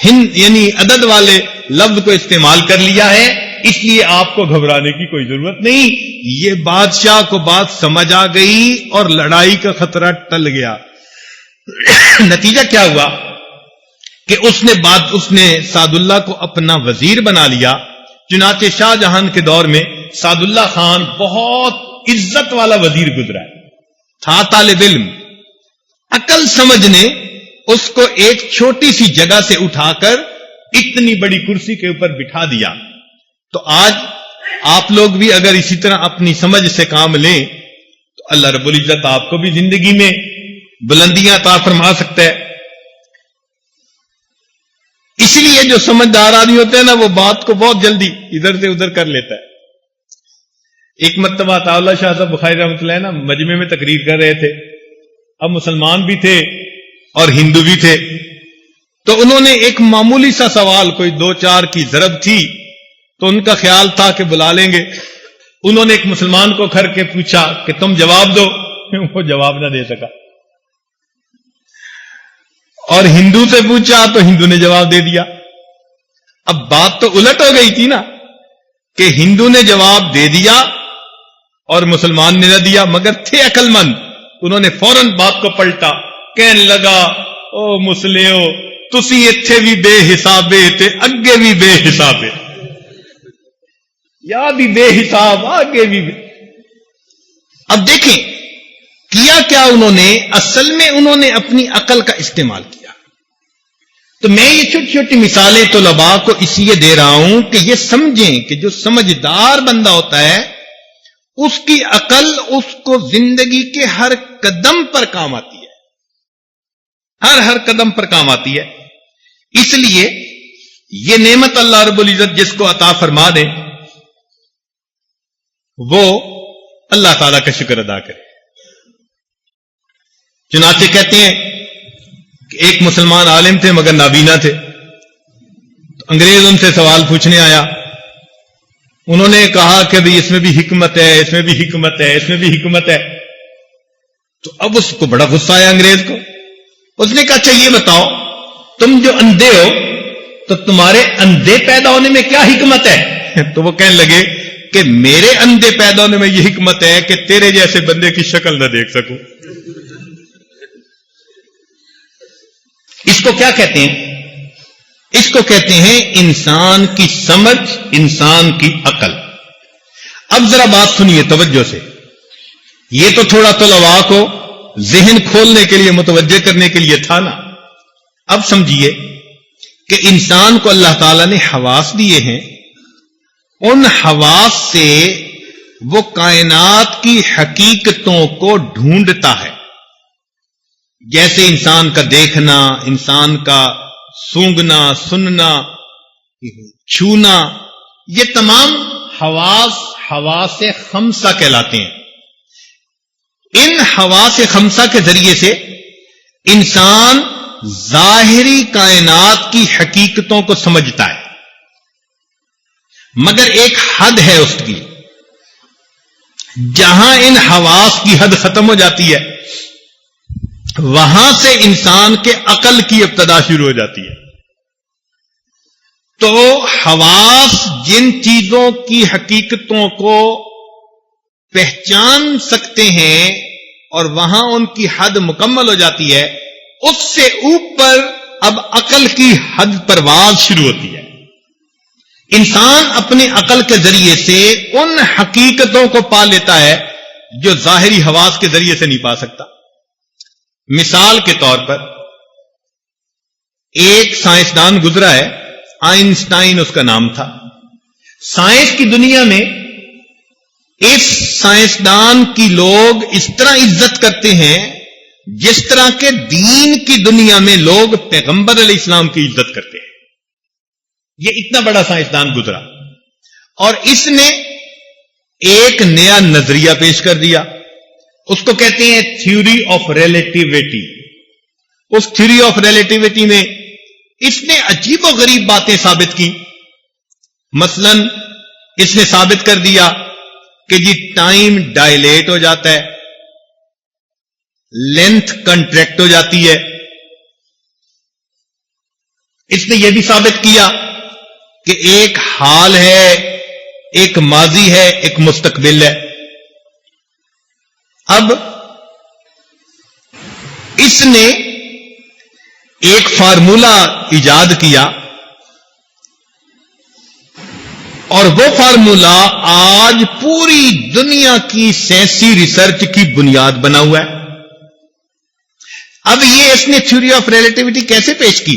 ہند یعنی عدد والے لفظ کو استعمال کر لیا ہے، اس لیے آپ کو گھبرانے کی کوئی ضرورت نہیں. یہ بادشاہ کو بات سمجھ آ گئی اور لڑائی کا خطرہ ٹل گیا. نتیجہ کیا ہوا کہ اس نے سعد اللہ کو اپنا وزیر بنا لیا. چنانچہ شاہ جہان کے دور میں سعد اللہ خان بہت عزت والا وزیر گزرا ہے، تھا طالب علم. عقل سمجھ نے اس کو ایک چھوٹی سی جگہ سے اٹھا کر اتنی بڑی کرسی کے اوپر بٹھا دیا. تو آج آپ لوگ بھی اگر اسی طرح اپنی سمجھ سے کام لیں تو اللہ رب العزت آپ کو بھی زندگی میں بلندیاں عطا فرما سکتا ہے. اس لیے جو سمجھدار آدمی ہوتے ہیں نا، وہ بات کو بہت جلدی ادھر سے ادھر کر لیتا ہے. ایک مرتبہ عطا اللہ شاہ صاحب بخاری رحمۃ اللہ نا مجمع میں تقریر کر رہے تھے. اب مسلمان بھی تھے اور ہندو بھی تھے. تو انہوں نے ایک معمولی سا سوال، کوئی 2-4 کی ضرب تھی، تو ان کا خیال تھا کہ بلا لیں گے. انہوں نے ایک مسلمان کو کر کے پوچھا کہ تم جواب دو. وہ جواب نہ دے سکا. اور ہندو سے پوچھا تو ہندو نے جواب دے دیا. اب بات تو الٹ ہو گئی تھی نا، کہ ہندو نے جواب دے دیا اور مسلمان نے نہ دیا، مگر تھے عقل مند. انہوں نے فوراً بات کو پلٹا، کہنے لگا او مسلیو تسی اتھے بھی بے حسابے تے اگے بھی بے حسابے، یا بھی بے حساب آگے بھی بے. اب دیکھیں کیا کیا انہوں نے، اصل میں انہوں نے اپنی عقل کا استعمال کیا. تو میں یہ چھوٹی چھوٹی مثالیں طلباء کو اس لیے دے رہا ہوں کہ یہ سمجھیں کہ جو سمجھدار بندہ ہوتا ہے اس کی عقل اس کو زندگی کے ہر قدم پر کام آتی ہے، ہر قدم پر کام آتی ہے. اس لیے یہ نعمت اللہ رب العزت جس کو عطا فرما دے وہ اللہ تعالی کا شکر ادا کرے. چنانچہ کہتے ہیں کہ ایک مسلمان عالم تھے مگر نابینا تھے. تو انگریز ان سے سوال پوچھنے آیا. انہوں نے کہا کہ بھئی اس میں بھی حکمت ہے، اس میں بھی حکمت ہے، اس میں بھی حکمت ہے. تو اب اس کو بڑا غصہ آیا انگریز کو. اس نے کہا اچھا یہ بتاؤ تم جو اندھے ہو تو تمہارے اندھے پیدا ہونے میں کیا حکمت ہے؟ تو وہ کہنے لگے کہ میرے اندھے پیدا ہونے میں یہ حکمت ہے کہ تیرے جیسے بندے کی شکل نہ دیکھ سکوں. اس کو کیا کہتے ہیں؟ اس کو کہتے ہیں انسان کی سمجھ، انسان کی عقل. اب ذرا بات سنیے توجہ سے. یہ تو تھوڑا طلباء کو ذہن کھولنے کے لیے، متوجہ کرنے کے لیے تھا نا. اب سمجھیے کہ انسان کو اللہ تعالیٰ نے حواس دیے ہیں. ان حواس سے وہ کائنات کی حقیقتوں کو ڈھونڈتا ہے. جیسے انسان کا دیکھنا، انسان کا سونگنا، سننا، چھونا، یہ تمام حواس خمسہ کہلاتے ہیں. ان حواس خمسہ کے ذریعے سے انسان ظاہری کائنات کی حقیقتوں کو سمجھتا ہے، مگر ایک حد ہے اس کی. جہاں ان حواس کی حد ختم ہو جاتی ہے وہاں سے انسان کے عقل کی ابتدا شروع ہو جاتی ہے. تو حواس جن چیزوں کی حقیقتوں کو پہچان سکتے ہیں اور وہاں ان کی حد مکمل ہو جاتی ہے، اس سے اوپر اب عقل کی حد پرواز شروع ہوتی ہے. انسان اپنی عقل کے ذریعے سے ان حقیقتوں کو پا لیتا ہے جو ظاہری حواس کے ذریعے سے نہیں پا سکتا. مثال کے طور پر ایک سائنسدان گزرا ہے، آئنسٹائن اس کا نام تھا. سائنس کی دنیا میں اس سائنسدان کی لوگ اس طرح عزت کرتے ہیں جس طرح کے دین کی دنیا میں لوگ پیغمبر علیہ السلام کی عزت کرتے ہیں. یہ اتنا بڑا سائنسدان گزرا اور اس نے ایک نیا نظریہ پیش کر دیا. اس کو کہتے ہیں تھیوری آف ریلیٹیوٹی. اس تھیوری آف ریلیٹیوٹی میں اس نے عجیب و غریب باتیں ثابت کی. مثلا اس نے ثابت کر دیا کہ جی ٹائم ڈائلیٹ ہو جاتا ہے، لینتھ کنٹریکٹ ہو جاتی ہے، اسپیڈ انکریز ہو جاتی ہے. اس نے یہ بھی ثابت کیا کہ ایک حال ہے، ایک ماضی ہے، ایک مستقبل ہے۔ اب اس نے ایک فارمولہ ایجاد کیا اور وہ فارمولہ آج پوری دنیا کی سائنسی ریسرچ کی بنیاد بنا ہوا ہے۔ اب یہ اس نے تھیوری آف ریلیٹیوٹی کیسے پیش کی؟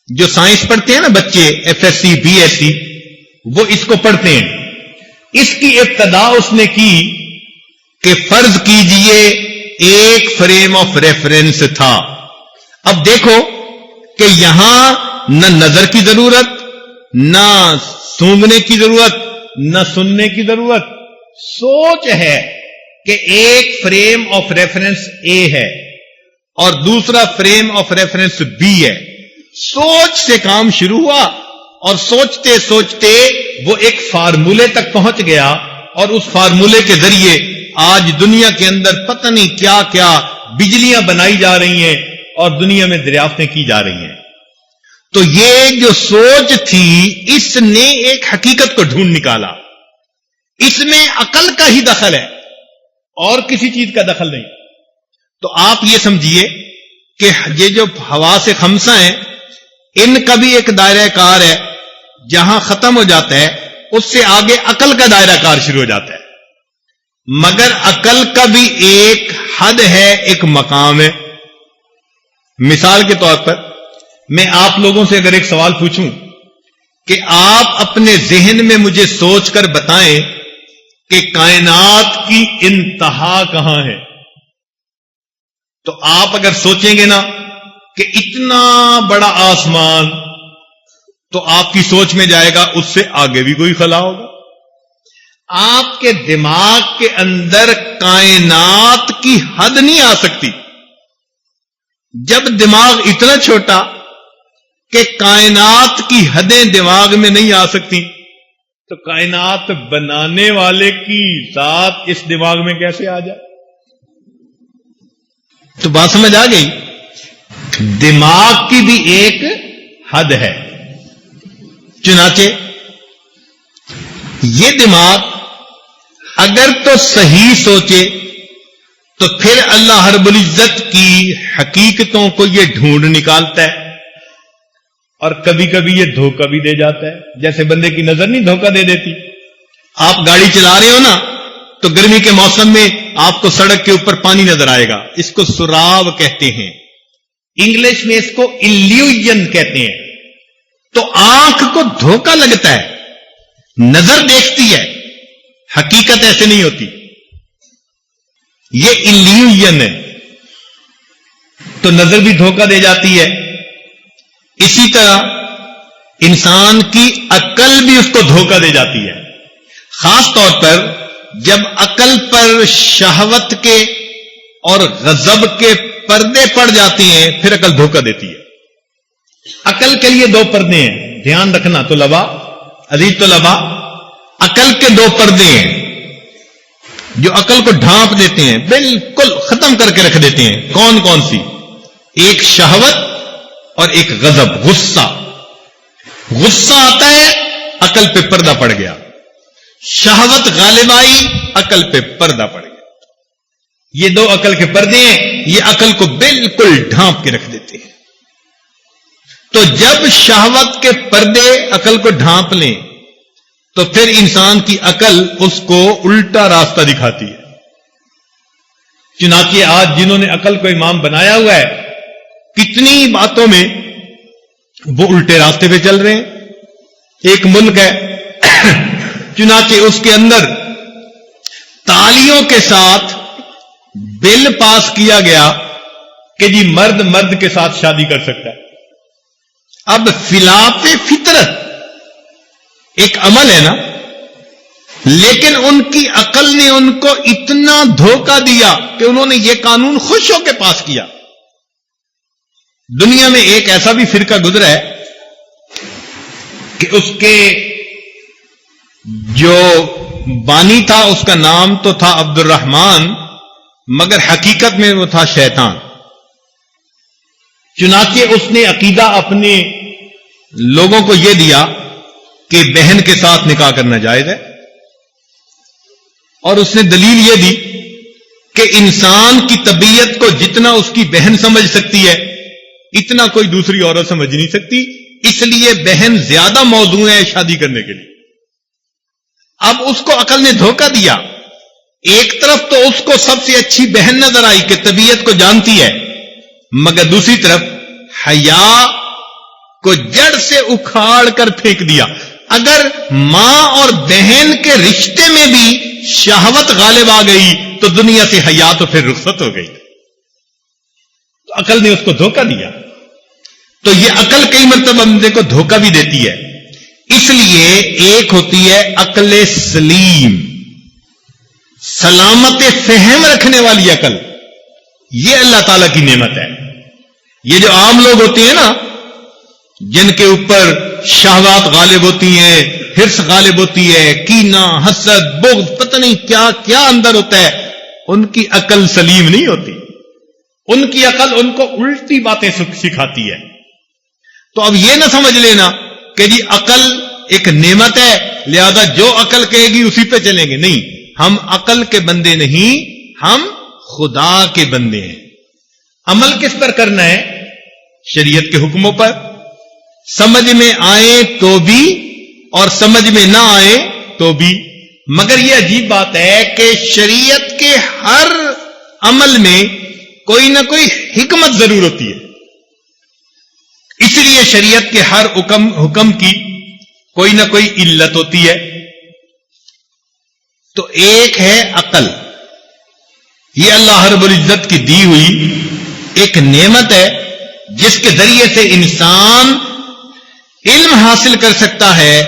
جو سائنس پڑھتے ہیں نا بچے، F S C, B S C, وہ اس کو پڑھتے ہیں۔ اس کی ابتدا اس نے کی کہ فرض کیجئے ایک فریم آف ریفرنس تھا۔ اب دیکھو کہ یہاں نہ نظر کی ضرورت، نہ سونگنے کی ضرورت، نہ سننے کی ضرورت، سوچ ہے کہ ایک فریم آف ریفرنس اے ہے اور دوسرا فریم آف ریفرنس بی ہے۔ سوچ سے کام شروع ہوا اور سوچتے سوچتے وہ ایک فارمولے تک پہنچ گیا، اور اس فارمولے کے ذریعے آج دنیا کے اندر پتہ نہیں کیا کیا بجلیاں بنائی جا رہی ہیں اور دنیا میں دریافتیں کی جا رہی ہیں۔ تو یہ جو سوچ تھی، اس نے ایک حقیقت کو ڈھونڈ نکالا۔ اس میں عقل کا ہی دخل ہے اور کسی چیز کا دخل نہیں۔ تو آپ یہ سمجھیے کہ یہ جو حواس خمسہ ہیں، ان کا بھی ایک دائرہ کار ہے، جہاں ختم ہو جاتا ہے اس سے آگے عقل کا دائرہ کار شروع ہو جاتا ہے۔ مگر عقل کا بھی ایک حد ہے، ایک مقام ہے۔ مثال کے طور پر میں آپ لوگوں سے اگر ایک سوال پوچھوں کہ آپ اپنے ذہن میں مجھے سوچ کر بتائیں کہ کائنات کی انتہا کہاں ہے، تو آپ اگر سوچیں گے نا کہ اتنا بڑا آسمان، تو آپ کی سوچ میں جائے گا اس سے آگے بھی کوئی خلا ہوگا۔ آپ کے دماغ کے اندر کائنات کی حد نہیں آ سکتی۔ جب دماغ اتنا چھوٹا کہ کائنات کی حدیں دماغ میں نہیں آ سکتی، تو کائنات بنانے والے کی ذات اس دماغ میں کیسے آ جائے؟ تو بات سمجھ آ گئی؟ دماغ کی بھی ایک حد ہے۔ چنانچہ یہ دماغ اگر تو صحیح سوچے تو پھر اللہ رب العزت کی حقیقتوں کو یہ ڈھونڈ نکالتا ہے، اور کبھی کبھی یہ دھوکہ بھی دے جاتا ہے۔ جیسے بندے کی نظر نہیں دھوکہ دے دیتی۔ آپ گاڑی چلا رہے ہو نا، تو گرمی کے موسم میں آپ کو سڑک کے اوپر پانی نظر آئے گا، اس کو سراب کہتے ہیں، انگلش میں اس کو الوژن کہتے ہیں۔ تو آنکھ کو دھوکہ لگتا ہے، نظر دیکھتی ہے، حقیقت ایسے نہیں ہوتی، یہ الوژن ہے۔ تو نظر بھی دھوکہ دے جاتی ہے۔ اسی طرح انسان کی عقل بھی اس کو دھوکہ دے جاتی ہے، خاص طور پر جب عقل پر شہوت کے اور غضب کے پردے پڑ جاتے ہیں، پھر عقل دھوکہ دیتی ہے۔ عقل کے لیے دو پردے ہیں، دھیان رکھنا طلباء، عزیز طلباء، عقل کے دو پردے ہیں جو عقل کو ڈھانپ دیتے ہیں، بالکل ختم کر کے رکھ دیتے ہیں۔ کون کون سی؟ ایک شہوت اور ایک غضب، غصہ۔ غصہ آتا ہے، عقل پہ پردہ پڑ گیا، شہوت غالب آئی، عقل پہ پردہ پڑ گیا۔ یہ دو عقل کے پردے ہیں، یہ عقل کو بالکل ڈھانپ کے رکھ دیتے ہیں۔ تو جب شہوت کے پردے عقل کو ڈھانپ لیں تو پھر انسان کی عقل اس کو الٹا راستہ دکھاتی ہے۔ چنانچہ آج جنہوں نے عقل کو امام بنایا ہوا ہے، کتنی باتوں میں وہ الٹے راستے پہ چل رہے ہیں۔ ایک ملک ہے، چنانچہ اس کے اندر تالیوں کے ساتھ بل پاس کیا گیا کہ جی مرد مرد کے ساتھ شادی کر سکتا ہے۔ اب خلاف فطرت ایک عمل ہے نا، لیکن ان کی عقل نے ان کو اتنا دھوکہ دیا کہ انہوں نے یہ قانون خوش ہو کے پاس کیا۔ دنیا میں ایک ایسا بھی فرقہ گزرا ہے کہ اس کے جو بانی تھا اس کا نام تو تھا عبد الرحمان، مگر حقیقت میں وہ تھا شیطان۔ چنانچہ اس نے عقیدہ اپنے لوگوں کو یہ دیا کہ بہن کے ساتھ نکاح کرنا جائز ہے، اور اس نے دلیل یہ دی کہ انسان کی طبیعت کو جتنا اس کی بہن سمجھ سکتی ہے اتنا کوئی دوسری عورت سمجھ نہیں سکتی، اس لیے بہن زیادہ موضوع ہے شادی کرنے کے لیے۔ اب اس کو عقل نے دھوکہ دیا، ایک طرف تو اس کو سب سے اچھی بہن نظر آئی کہ طبیعت کو جانتی ہے، مگر دوسری طرف حیا کو جڑ سے اکھاڑ کر پھینک دیا۔ اگر ماں اور بہن کے رشتے میں بھی شہوت غالب آ گئی تو دنیا سے حیا تو پھر رخصت ہو گئی۔ تو عقل نے اس کو دھوکہ دیا۔ تو یہ عقل کئی مرتبہ بندے کو دھوکہ بھی دیتی ہے، اس لیے ایک ہوتی ہے عقل سلیم، سلامت فہم رکھنے والی عقل، یہ اللہ تعالی کی نعمت ہے۔ یہ جو عام لوگ ہوتے ہیں نا، جن کے اوپر شہوات غالب ہوتی ہیں، حرص غالب ہوتی ہے، کینہ، حسد، بغض، پتہ نہیں کیا کیا اندر ہوتا ہے، ان کی عقل سلیم نہیں ہوتی، ان کی عقل ان کو الٹی باتیں سکھاتی ہے۔ تو اب یہ نہ سمجھ لینا کہ جی عقل ایک نعمت ہے لہذا جو عقل کہے گی اسی پہ چلیں گے، نہیں، ہم عقل کے بندے نہیں، ہم خدا کے بندے ہیں۔ عمل کس پر کرنا ہے؟ شریعت کے حکموں پر، سمجھ میں آئے تو بھی اور سمجھ میں نہ آئے تو بھی۔ مگر یہ عجیب بات ہے کہ شریعت کے ہر عمل میں کوئی نہ کوئی حکمت ضرور ہوتی ہے، اس لیے شریعت کے ہر حکم کی کوئی نہ کوئی علت ہوتی ہے۔ تو ایک ہے عقل، یہ اللہ رب العزت کی دی ہوئی ایک نعمت ہے جس کے ذریعے سے انسان علم حاصل کر سکتا ہے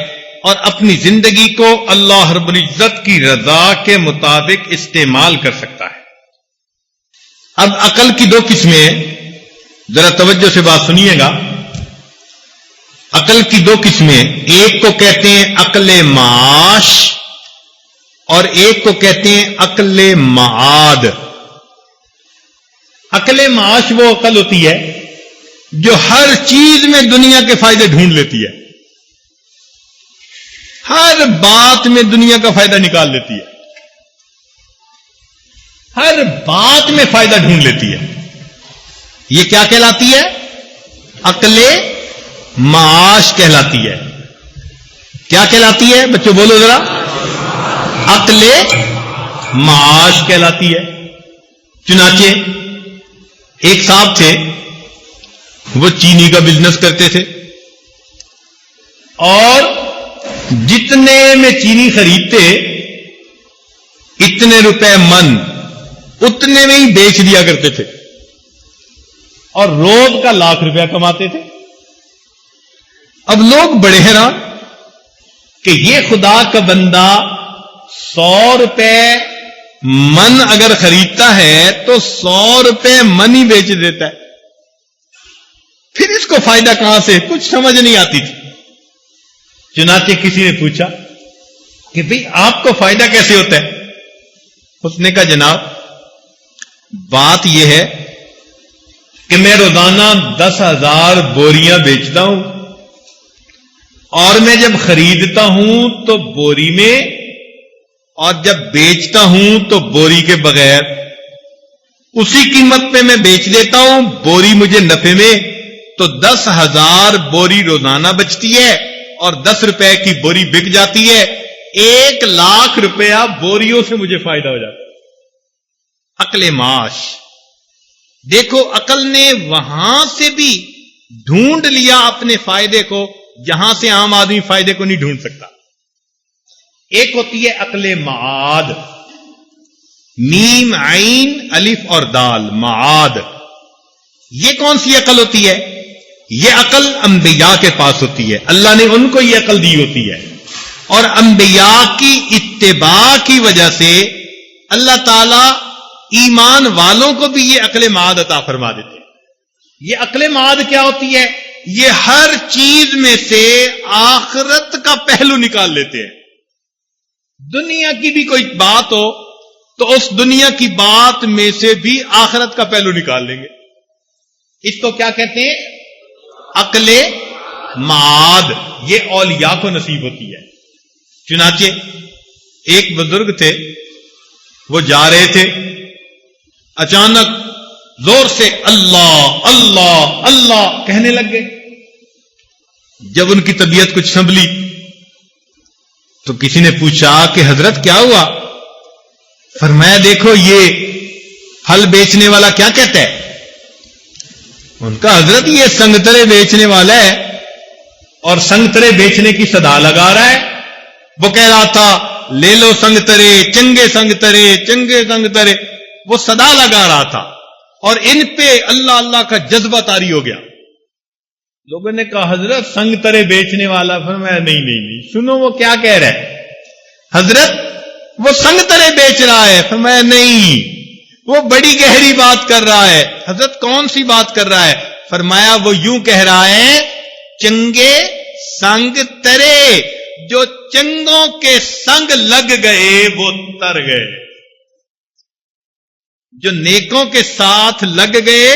اور اپنی زندگی کو اللہ رب العزت کی رضا کے مطابق استعمال کر سکتا ہے۔ اب عقل کی دو قسمیں ہیں، ذرا توجہ سے بات سنیے گا۔ عقل کی دو قسمیں، ایک کو کہتے ہیں عقل معاش اور ایک کو کہتے ہیں عقل معاد۔ عقل معاش وہ عقل ہوتی ہے جو ہر چیز میں دنیا کے فائدے ڈھونڈ لیتی ہے، ہر بات میں دنیا کا فائدہ نکال لیتی ہے، ہر بات میں فائدہ ڈھونڈ لیتی ہے۔ یہ کیا کہلاتی ہے؟ عقل معاش کہلاتی ہے۔ کیا کہلاتی ہے بچوں؟ بولو ذرا۔ عقل معاش کہلاتی ہے۔ چنانچہ ایک صاحب تھے، وہ چینی کا بزنس کرتے تھے اور جتنے میں چینی خریدتے اتنے روپے من اتنے میں ہی بیچ دیا کرتے تھے اور روز کا 1,00,000 روپیہ کماتے تھے۔ اب لوگ بڑے حیران کہ یہ خدا کا بندہ 100 روپے من اگر خریدتا ہے تو 100 روپے من ہی بیچ دیتا ہے، پھر اس کو فائدہ کہاں سے؟ کچھ سمجھ نہیں آتی تھی۔ چنانچہ کسی نے پوچھا کہ بھئی آپ کو فائدہ کیسے ہوتا ہے؟ اس نے کہا جناب بات یہ ہے کہ میں روزانہ 10,000 بوریاں بیچتا ہوں اور میں جب خریدتا ہوں تو بوری میں اور جب بیچتا ہوں تو بوری کے بغیر، اسی قیمت پہ میں بیچ دیتا ہوں، بوری مجھے نفع میں، تو 10,000 بوری روزانہ بچتی ہے اور 10 روپے کی بوری بک جاتی ہے، 1,00,000 روپیہ بوریوں سے مجھے فائدہ ہو جاتا ہے۔ عقل معاش دیکھو، عقل نے وہاں سے بھی ڈھونڈ لیا اپنے فائدے کو جہاں سے عام آدمی فائدے کو نہیں ڈھونڈ سکتا۔ ایک ہوتی ہے عقل معاد، میم عین الف اور دال، معاد۔ یہ کون سی عقل ہوتی ہے؟ یہ عقل انبیاء کے پاس ہوتی ہے، اللہ نے ان کو یہ عقل دی ہوتی ہے، اور انبیاء کی اتباع کی وجہ سے اللہ تعالی ایمان والوں کو بھی یہ عقل معاد عطا فرما دیتے ہیں۔ یہ عقل معاد کیا ہوتی ہے؟ یہ ہر چیز میں سے آخرت کا پہلو نکال لیتے ہیں۔ دنیا کی بھی کوئی بات ہو تو اس دنیا کی بات میں سے بھی آخرت کا پہلو نکال لیں گے۔ اس کو کیا کہتے ہیں؟ عقل معاد. یہ اولیاء کو نصیب ہوتی ہے. چنانچہ ایک بزرگ تھے، وہ جا رہے تھے، اچانک زور سے اللہ اللہ اللہ کہنے لگ گئے. جب ان کی طبیعت کچھ سنبھلی تو کسی نے پوچھا کہ حضرت کیا ہوا؟ فرمایا دیکھو یہ پھل بیچنے والا کیا کہتا ہے. ان کا حضرت یہ سنگترے بیچنے والا ہے اور سنگترے بیچنے کی صدا لگا رہا ہے. وہ کہہ رہا تھا لے لو سنگترے، چنگے سنگترے، چنگے سنگترے. وہ صدا لگا رہا تھا اور ان پہ اللہ اللہ کا جذبہ طاری ہو گیا. لوگوں نے کہا حضرت سنگترے بیچنے والا. فرمایا نہیں نہیں نہیں، سنو وہ کیا کہہ رہا ہے. حضرت وہ سنگترے بیچ رہا ہے. فرمایا نہیں، وہ بڑی گہری بات کر رہا ہے. حضرت کون سی بات کر رہا ہے؟ فرمایا وہ یوں کہہ رہا ہے چنگے سنگ ترے، جو چنگوں کے سنگ لگ گئے وہ تر گئے، جو نیکوں کے ساتھ لگ گئے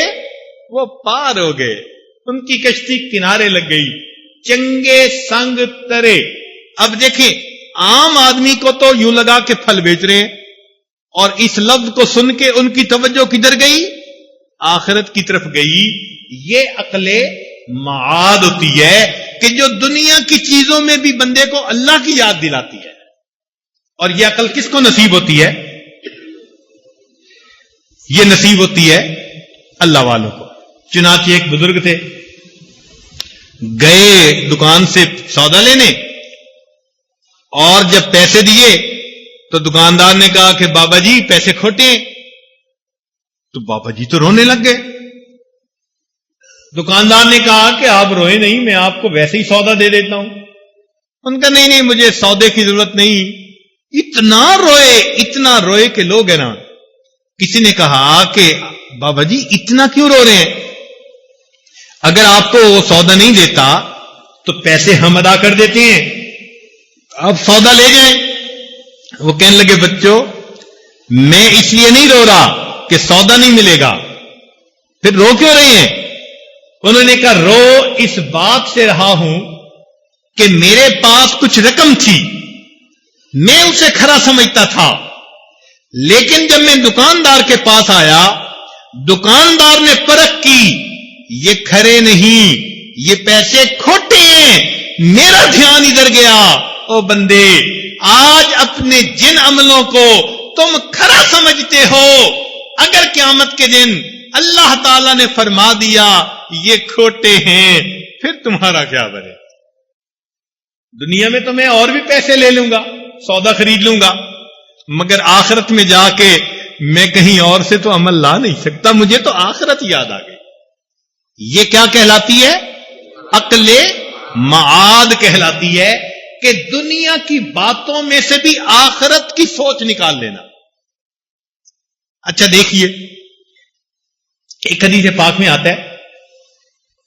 وہ پار ہو گئے، ان کی کشتی کنارے لگ گئی. چنگے سنگ ترے. اب دیکھیں عام آدمی کو تو یوں لگا کہ پھل بیچ رہے ہیں، اور اس لفظ کو سن کے ان کی توجہ کدھر گئی؟ آخرت کی طرف گئی. یہ عقل معاد ہوتی ہے کہ جو دنیا کی چیزوں میں بھی بندے کو اللہ کی یاد دلاتی ہے. اور یہ عقل کس کو نصیب ہوتی ہے؟ یہ نصیب ہوتی ہے اللہ والوں کو. چنانچہ ایک بزرگ تھے، گئے دکان سے سودا لینے، اور جب پیسے دیے تو دکاندار نے کہا کہ بابا جی پیسے کھوٹے ہیں. تو بابا جی تو رونے لگ گئے. دکاندار نے کہا کہ آپ روئے نہیں، میں آپ کو ویسے ہی سودا دے دیتا ہوں. ان کا نہیں نہیں، مجھے سودے کی ضرورت نہیں. اتنا روئے کہ لوگ ہیں نا. کسی نے کہا کہ بابا جی اتنا کیوں رو رہے ہیں؟ اگر آپ کو وہ سودا نہیں دیتا تو پیسے ہم ادا کر دیتے ہیں، آپ سودا لے جائیں. وہ کہنے لگے بچوں میں اس لیے نہیں رو رہا کہ سودا نہیں ملے گا. پھر رو کیوں رہے ہیں؟ انہوں نے کہا رو اس بات سے رہا ہوں کہ میرے پاس کچھ رقم تھی، میں اسے کھرا سمجھتا تھا، لیکن جب میں دکاندار کے پاس آیا، دکاندار نے پرکھ کی یہ کھرے نہیں، یہ پیسے کھوٹے ہیں. میرا دھیان ادھر گیا، او بندے آج اپنے جن عملوں کو تم کھرا سمجھتے ہو، اگر قیامت کے دن اللہ تعالی نے فرما دیا یہ کھوٹے ہیں، پھر تمہارا کیا بنے؟ دنیا میں تو میں اور بھی پیسے لے لوں گا، سودا خرید لوں گا، مگر آخرت میں جا کے میں کہیں اور سے تو عمل لا نہیں سکتا. مجھے تو آخرت یاد آ گئی. یہ کیا کہلاتی ہے؟ عقل معاد کہلاتی ہے کہ دنیا کی باتوں میں سے بھی آخرت کی سوچ نکال لینا. اچھا دیکھیے، ایک حدیث پاک میں آتا ہے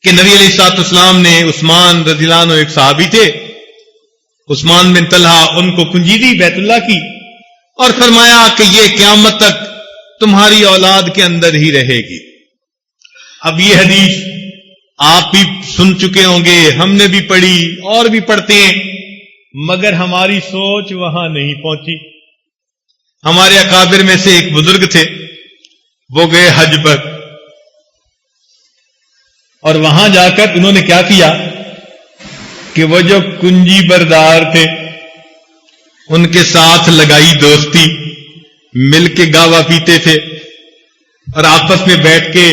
کہ نبی علیہ الصلوۃ والسلام نے عثمان رضی اللہ عنہ، ایک صحابی تھے، عثمان بن طلحہ، ان کو کنجی دی بیت اللہ کی، اور فرمایا کہ یہ قیامت تک تمہاری اولاد کے اندر ہی رہے گی. اب یہ حدیث آپ بھی سن چکے ہوں گے، ہم نے بھی پڑھی اور بھی پڑھتے ہیں، مگر ہماری سوچ وہاں نہیں پہنچی. ہمارے اکابر میں سے ایک بزرگ تھے، وہ گئے حج پر، اور وہاں جا کر انہوں نے کیا کیا کہ وہ جو کنجی بردار تھے ان کے ساتھ لگائی دوستی، مل کے گاوا پیتے تھے اور آپس میں بیٹھ کے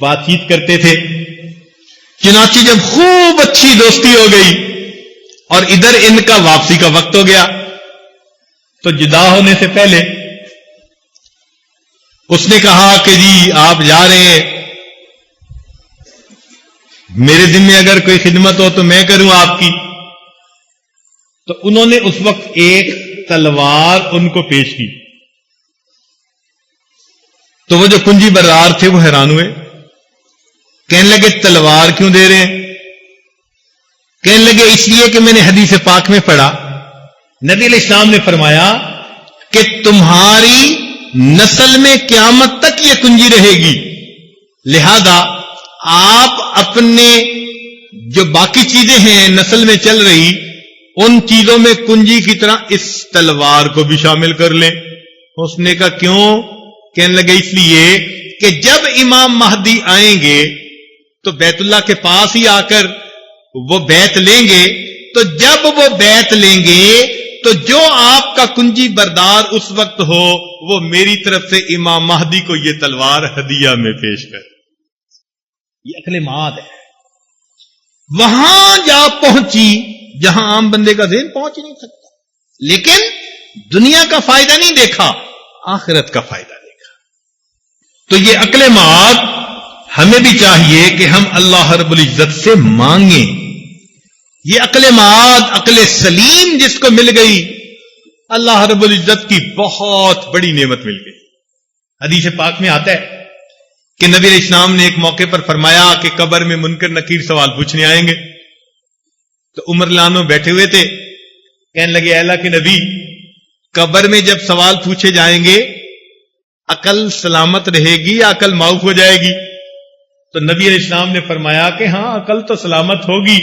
بات چیت کرتے تھے. چنانچہ جب خوب اچھی دوستی ہو گئی اور ادھر ان کا واپسی کا وقت ہو گیا، تو جدا ہونے سے پہلے اس نے کہا کہ جی آپ جا رہے ہیں، میرے ذمہ اگر کوئی خدمت ہو تو میں کروں آپ کی. تو انہوں نے اس وقت ایک تلوار ان کو پیش کی. تو وہ جو کنجی برار تھے وہ حیران ہوئے، کہنے لگے تلوار کیوں دے رہے ہیں؟ کہنے لگے اس لیے کہ میں نے حدیث پاک میں پڑھا، نبی علیہ السلام نے فرمایا کہ تمہاری نسل میں قیامت تک یہ کنجی رہے گی، لہذا آپ اپنے جو باقی چیزیں ہیں نسل میں چل رہی ان چیزوں میں کنجی کی طرح اس تلوار کو بھی شامل کر لیں. اس نے کہا کیوں؟ کہنے لگے اس لیے کہ جب امام مہدی آئیں گے تو بیت اللہ کے پاس ہی آ کر وہ بیعت لیں گے. تو جب وہ بیعت لیں گے تو جو آپ کا کنجی بردار اس وقت ہو وہ میری طرف سے امام مہدی کو یہ تلوار ہدیہ میں پیش کر. یہ عقل ماد ہے. وہاں جا پہنچی جہاں عام بندے کا ذہن پہنچ نہیں سکتا. لیکن دنیا کا فائدہ نہیں دیکھا، آخرت کا فائدہ دیکھا. تو یہ عقل ماد ہمیں بھی چاہیے کہ ہم اللہ رب العزت سے مانگیں. یہ عقل ماد، عقل سلیم جس کو مل گئی، اللہ رب العزت کی بہت بڑی نعمت مل گئی. حدیث پاک میں آتا ہے کہ نبی علیہ السلام نے ایک موقع پر فرمایا کہ قبر میں منکر نکیر سوال پوچھنے آئیں گے. تو عمر لانو بیٹھے ہوئے تھے، کہنے لگے اے اللہ کے نبی، قبر میں جب سوال پوچھے جائیں گے عقل سلامت رہے گی یا عقل معاف ہو جائے گی؟ تو نبی علیہ السلام نے فرمایا کہ ہاں عقل تو سلامت ہوگی.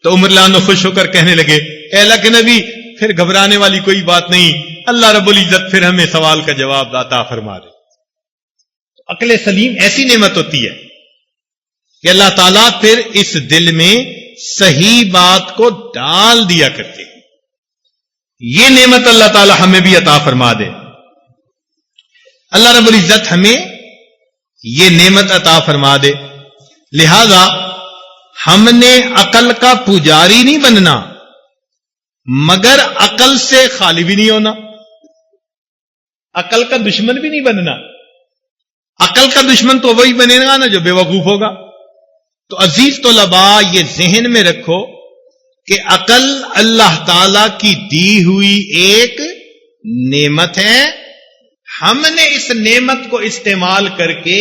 تو عمر لانو خوش ہو کر کہنے لگے اے اللہ کے نبی پھر گھبرانے والی کوئی بات نہیں، اللہ رب العزت پھر ہمیں سوال کا جواب عطا فرما دے. عقل سلیم ایسی نعمت ہوتی ہے کہ اللہ تعالیٰ پھر اس دل میں صحیح بات کو ڈال دیا کرتے ہیں. یہ نعمت اللہ تعالیٰ ہمیں بھی عطا فرما دے. اللہ رب العزت ہمیں یہ نعمت عطا فرما دے. لہذا ہم نے عقل کا پجاری نہیں بننا، مگر عقل سے خالی بھی نہیں ہونا، عقل کا دشمن بھی نہیں بننا. عقل کا دشمن تو وہی بنے گا نا جو بے وقوف ہوگا. تو عزیز طلباء یہ ذہن میں رکھو کہ عقل اللہ تعالی کی دی ہوئی ایک نعمت ہے. ہم نے اس نعمت کو استعمال کر کے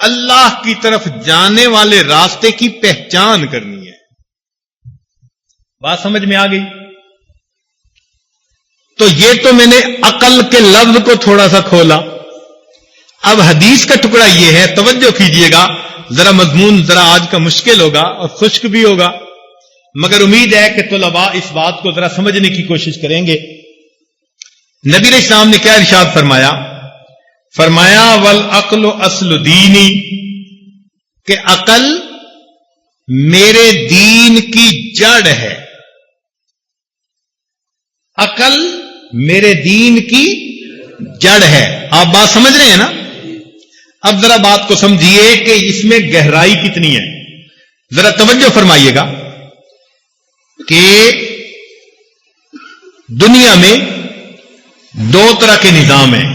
اللہ کی طرف جانے والے راستے کی پہچان کرنی ہے. بات سمجھ میں آ گئی؟ تو یہ تو میں نے عقل کے لفظ کو تھوڑا سا کھولا. اب حدیث کا ٹکڑا یہ ہے، توجہ کیجئے گا، ذرا مضمون ذرا آج کا مشکل ہوگا اور خشک بھی ہوگا، مگر امید ہے کہ طلباء اس بات کو ذرا سمجھنے کی کوشش کریں گے. نبی علیہ السلام نے کیا ارشاد فرمایا؟ فرمایا والعقل اصل دینی، کہ عقل میرے دین کی جڑ ہے. عقل میرے دین کی جڑ ہے. آپ بات سمجھ رہے ہیں نا؟ اب ذرا بات کو سمجھیے کہ اس میں گہرائی کتنی ہے. ذرا توجہ فرمائیے گا کہ دنیا میں دو طرح کے نظام ہیں.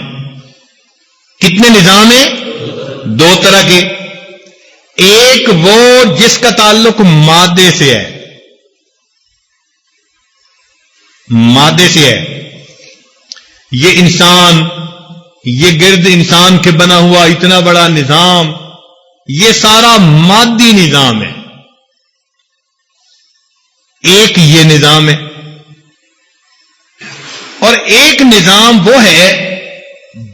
کتنے نظام ہیں؟ دو طرح کے. ایک وہ جس کا تعلق مادے سے ہے، مادے سے ہے. یہ انسان، یہ گرد انسان کے بنا ہوا اتنا بڑا نظام، یہ سارا مادی نظام ہے. ایک یہ نظام ہے. اور ایک نظام وہ ہے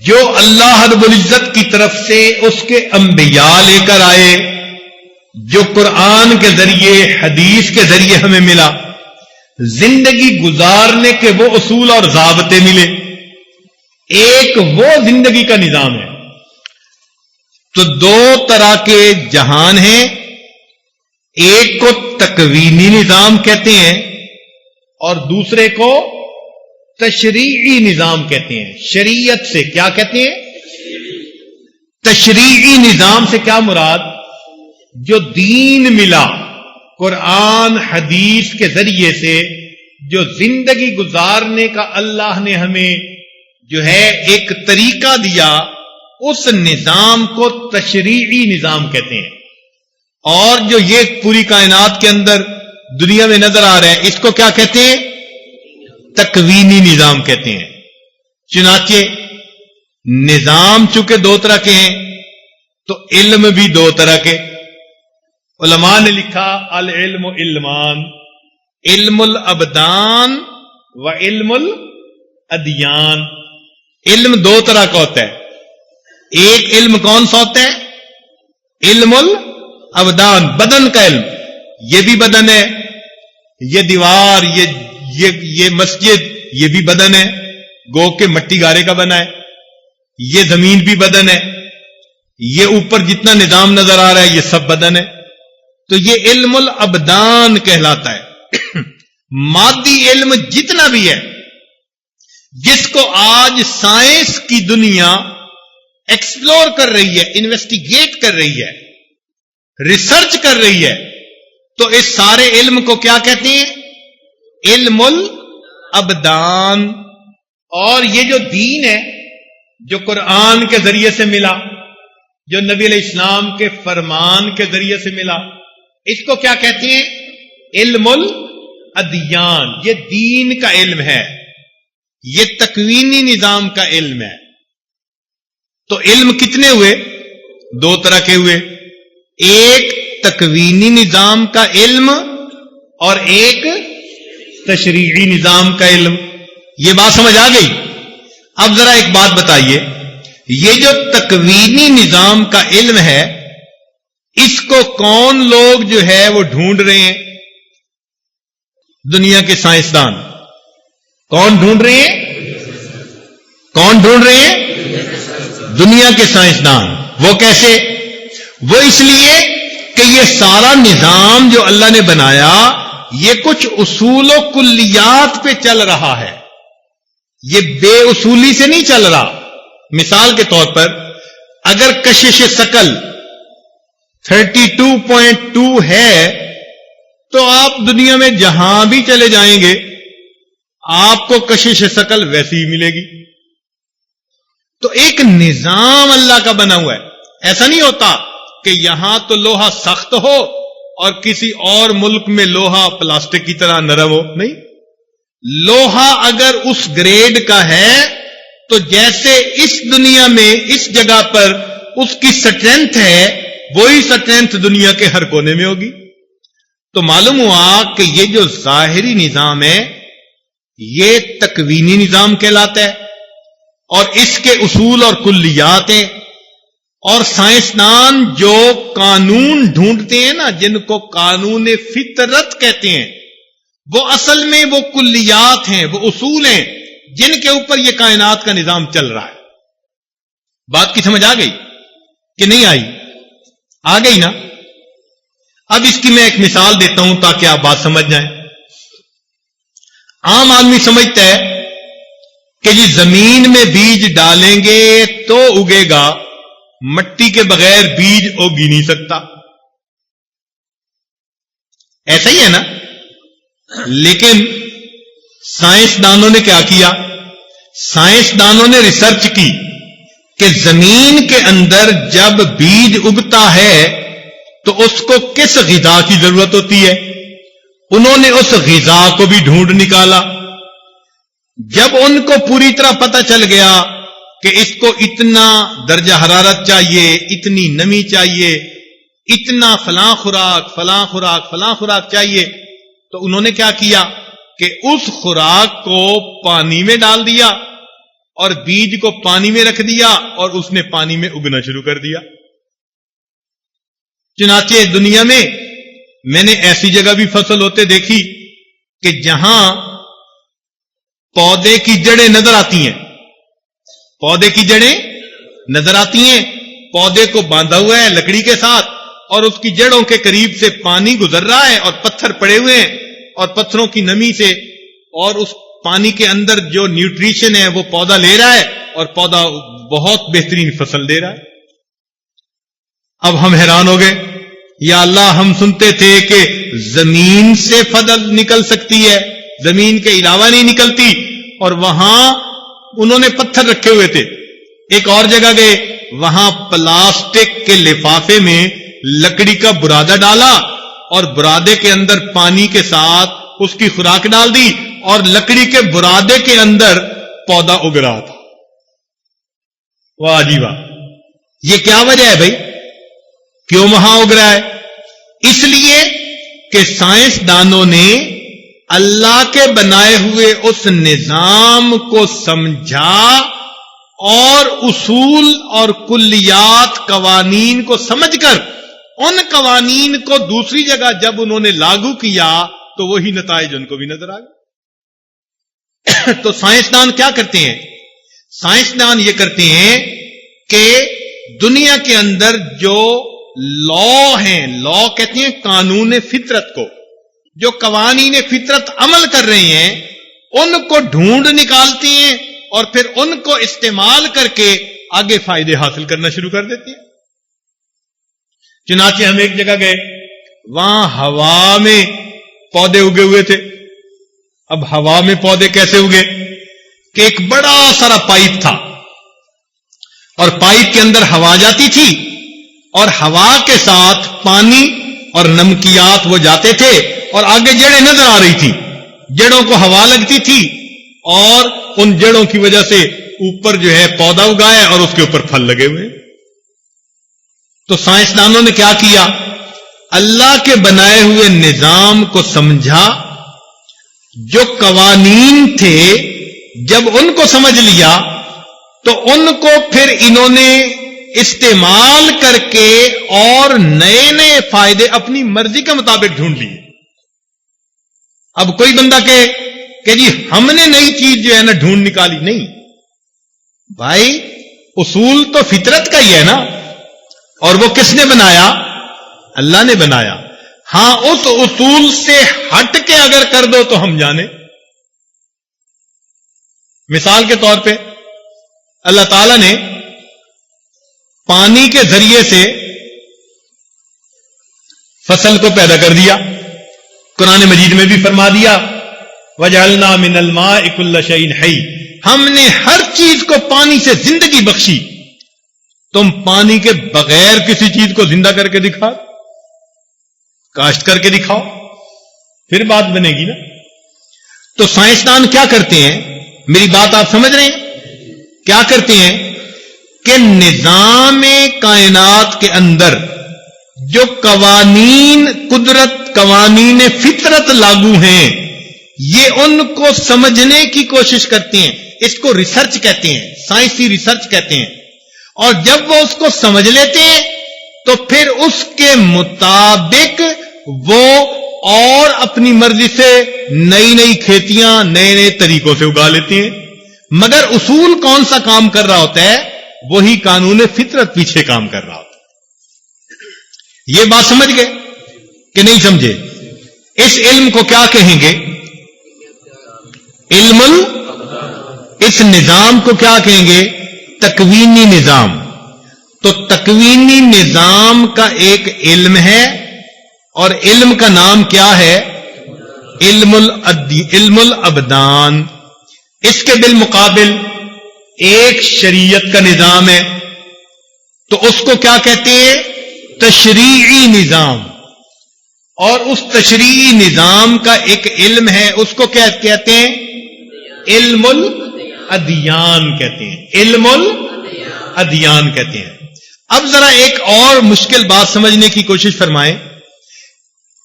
جو اللہ رب العزت کی طرف سے اس کے انبیاء لے کر آئے، جو قرآن کے ذریعے حدیث کے ذریعے ہمیں ملا. زندگی گزارنے کے وہ اصول اور ضابطے ملے. ایک وہ زندگی کا نظام ہے. تو دو طرح کے جہان ہیں. ایک کو تکوینی نظام کہتے ہیں اور دوسرے کو تشریعی نظام کہتے ہیں. شریعت سے کیا کہتے ہیں؟ تشریعی نظام سے کیا مراد؟ جو دین ملا قرآن حدیث کے ذریعے سے، جو زندگی گزارنے کا اللہ نے ہمیں جو ہے ایک طریقہ دیا، اس نظام کو تشریعی نظام کہتے ہیں. اور جو یہ پوری کائنات کے اندر دنیا میں نظر آ رہا ہے، اس کو کیا کہتے ہیں؟ تکوینی نظام کہتے ہیں. چنانچہ نظام چونکہ دو طرح کے ہیں تو علم بھی دو طرح کے. علماء نے لکھا العلم علمان، علم الابدان و علم الادیان. علم دو طرح کا ہوتا ہے. ایک علم کون سا ہوتا ہے؟ علم ابدان بدن کا علم، یہ بھی بدن ہے، یہ دیوار، یہ مسجد، یہ بھی بدن ہے، گو کے مٹی گارے کا بنا ہے، یہ زمین بھی بدن ہے، یہ اوپر جتنا نظام نظر آ رہا ہے یہ سب بدن ہے. تو یہ علم الابدان کہلاتا ہے. مادی علم جتنا بھی ہے جس کو آج سائنس کی دنیا ایکسپلور کر رہی ہے، انویسٹیگیٹ کر رہی ہے، ریسرچ کر رہی ہے، تو اس سارے علم کو کیا کہتے ہیں؟ علم الابدان. اور یہ جو دین ہے جو قرآن کے ذریعے سے ملا، جو نبی علیہ السلام کے فرمان کے ذریعے سے ملا، اس کو کیا کہتے ہیں؟ علم الادیان. یہ دین کا علم ہے، یہ تکوینی نظام کا علم ہے. تو علم کتنے ہوئے؟ دو طرح کے ہوئے، ایک تکوینی نظام کا علم اور ایک تشریعی نظام کا علم. یہ بات سمجھ آ گئی؟ اب ذرا ایک بات بتائیے، یہ جو تکوینی نظام کا علم ہے اس کو کون لوگ جو ہے وہ ڈھونڈ رہے ہیں؟ دنیا کے سائنسدان. کون ڈھونڈ رہے ہیں؟ کون ڈھونڈ رہے ہیں؟ دنیا کے سائنسدان. وہ کیسے؟ وہ اس لیے کہ یہ سارا نظام جو اللہ نے بنایا یہ کچھ اصول و کلیات پہ چل رہا ہے، یہ بے اصولی سے نہیں چل رہا. مثال کے طور پر اگر کشش ثقل 32.2 ہے تو آپ دنیا میں جہاں بھی چلے جائیں گے آپ کو کشش ثقل ویسی ہی ملے گی. تو ایک نظام اللہ کا بنا ہوا ہے. ایسا نہیں ہوتا کہ یہاں تو لوہا سخت ہو اور کسی اور ملک میں لوہا پلاسٹک کی طرح نرم ہو. نہیں، لوہا اگر اس گریڈ کا ہے تو جیسے اس دنیا میں اس جگہ پر اس کی سٹرینتھ ہے وہی سٹرینتھ دنیا کے ہر کونے میں ہوگی. تو معلوم ہوا کہ یہ جو ظاہری نظام ہے یہ تکوینی نظام کہلاتا ہے اور اس کے اصول اور کلیات ہیں. اور سائنسدان جو قانون ڈھونڈتے ہیں نا، جن کو قانون فطرت کہتے ہیں، وہ اصل میں وہ کلیات ہیں، وہ اصول ہیں جن کے اوپر یہ کائنات کا نظام چل رہا ہے. بات کی سمجھ آ گئی کہ نہیں آئی؟ آ گئی نا. اب اس کی میں ایک مثال دیتا ہوں تاکہ آپ بات سمجھ جائیں. عام آدمی سمجھتا ہے کہ یہ زمین میں بیج ڈالیں گے تو اگے گا، مٹی کے بغیر بیج اگ ہی نہیں سکتا. ایسا ہی ہے نا. لیکن سائنسدانوں نے کیا کیا؟ سائنسدانوں نے ریسرچ کی کہ زمین کے اندر جب بیج اگتا ہے تو اس کو کس غذا کی ضرورت ہوتی ہے. انہوں نے اس غذا کو بھی ڈھونڈ نکالا. جب ان کو پوری طرح پتہ چل گیا کہ اس کو اتنا درجہ حرارت چاہیے، اتنی نمی چاہیے، اتنا فلاں خوراک فلاں خوراک فلاں خوراک چاہیے، تو انہوں نے کیا کیا کہ اس خوراک کو پانی میں ڈال دیا اور بیج کو پانی میں رکھ دیا اور اس نے پانی میں اگنا شروع کر دیا. چنانچہ دنیا میں نے ایسی جگہ بھی فصل ہوتے دیکھی کہ جہاں پودے کی جڑیں نظر آتی ہیں، پودے کی جڑیں نظر آتی ہیں، پودے کو باندھا ہوا ہے لکڑی کے ساتھ اور اس کی جڑوں کے قریب سے پانی گزر رہا ہے اور پتھر پڑے ہوئے ہیں اور پتھروں کی نمی سے اور اس پانی کے اندر جو نیوٹریشن ہے وہ پودا لے رہا ہے اور پودا بہت بہترین فصل دے رہا ہے. اب ہم حیران ہو گئے، یا اللہ ہم سنتے تھے کہ زمین سے فصل نکل سکتی ہے، زمین کے علاوہ نہیں نکلتی، اور وہاں انہوں نے پتھر رکھے ہوئے تھے. ایک اور جگہ گئے، وہاں پلاسٹک کے لفافے میں لکڑی کا برادہ ڈالا اور برادے کے اندر پانی کے ساتھ اس کی خوراک ڈال دی اور لکڑی کے برادے کے اندر پودا اگ رہا تھا. واہ جی واہ. یہ کیا وجہ ہے بھائی؟ کیوں وہاں اگ رہا ہے؟ اس لیے کہ سائنسدانوں نے اللہ کے بنائے ہوئے اس نظام کو سمجھا اور اصول اور کلیات قوانین کو سمجھ کر ان قوانین کو دوسری جگہ جب انہوں نے لاگو کیا تو وہی نتائج ان کو بھی نظر آ گئے. تو سائنسدان کیا کرتے ہیں؟ سائنسدان یہ کرتے ہیں کہ دنیا کے اندر جو لا ہیں، لا کہتے ہیں قانون فطرت کو، جو قوانین فطرت عمل کر رہے ہیں ان کو ڈھونڈ نکالتے ہیں اور پھر ان کو استعمال کر کے آگے فائدے حاصل کرنا شروع کر دیتے ہیں. چنانچہ ہم ایک جگہ گئے، وہاں ہوا میں پودے اگے ہوئے تھے. اب ہوا میں پودے کیسے اگے کہ ایک بڑا سارا پائپ تھا اور پائپ کے اندر ہوا جاتی تھی اور ہوا کے ساتھ پانی اور نمکیات وہ جاتے تھے اور آگے جڑیں نظر آ رہی تھی، جڑوں کو ہوا لگتی تھی اور ان جڑوں کی وجہ سے اوپر جو ہے پودا اگایا اور اس کے اوپر پھل لگے ہوئے. تو سائنسدانوں نے کیا کیا؟ اللہ کے بنائے ہوئے نظام کو سمجھا، جو قوانین تھے جب ان کو سمجھ لیا تو ان کو پھر انہوں نے استعمال کر کے اور نئے نئے فائدے اپنی مرضی کے مطابق ڈھونڈ لیے. اب کوئی بندہ کہ جی ہم نے نئی چیز جو ہے نا ڈھونڈ نکالی، نہیں بھائی، اصول تو فطرت کا ہی ہے نا، اور وہ کس نے بنایا؟ اللہ نے بنایا. ہاں اس اصول سے ہٹ کے اگر کر دو تو ہم جانے. مثال کے طور پہ اللہ تعالی نے پانی کے ذریعے سے فصل کو پیدا کر دیا. قرآن مجید میں بھی فرما دیا وَجَعَلْنَا مِنَ الْمَاءِ كُلَّ شَيْءٍ حَيٍّ، ہم نے ہر چیز کو پانی سے زندگی بخشی. تم پانی کے بغیر کسی چیز کو زندہ کر کے دکھاؤ، کاشت کر کے دکھاؤ، پھر بات بنے گی نا. تو سائنسدان کیا کرتے ہیں؟ میری بات آپ سمجھ رہے ہیں؟ کیا کرتے ہیں کہ نظام کائنات کے اندر جو قوانین قدرت، قوانین فطرت لاگو ہیں، یہ ان کو سمجھنے کی کوشش کرتے ہیں. اس کو ریسرچ کہتے ہیں، سائنسی ریسرچ کہتے ہیں. اور جب وہ اس کو سمجھ لیتے ہیں تو پھر اس کے مطابق وہ اور اپنی مرضی سے نئی نئی کھیتیاں نئے نئے طریقوں سے اگا لیتے ہیں. مگر اصول کون سا کام کر رہا ہوتا ہے؟ وہی قانون فطرت پیچھے کام کر رہا ہوتا ہے. یہ بات سمجھ گئے کہ نہیں سمجھے؟ اس علم کو کیا کہیں گے؟ علم اس نظام کو کیا کہیں گے؟ تکوینی نظام. تو تکوینی نظام کا ایک علم ہے اور علم کا نام کیا ہے؟ علم الابدان. اس کے بالمقابل ایک شریعت کا نظام ہے، تو اس کو کیا کہتے ہیں؟ تشریعی نظام. اور اس تشریعی نظام کا ایک علم ہے، اس کو کیا کہتے ہیں؟ علم الادیان کہتے ہیں. علم الادیان کہتے ہیں. اب ذرا ایک اور مشکل بات سمجھنے کی کوشش فرمائیں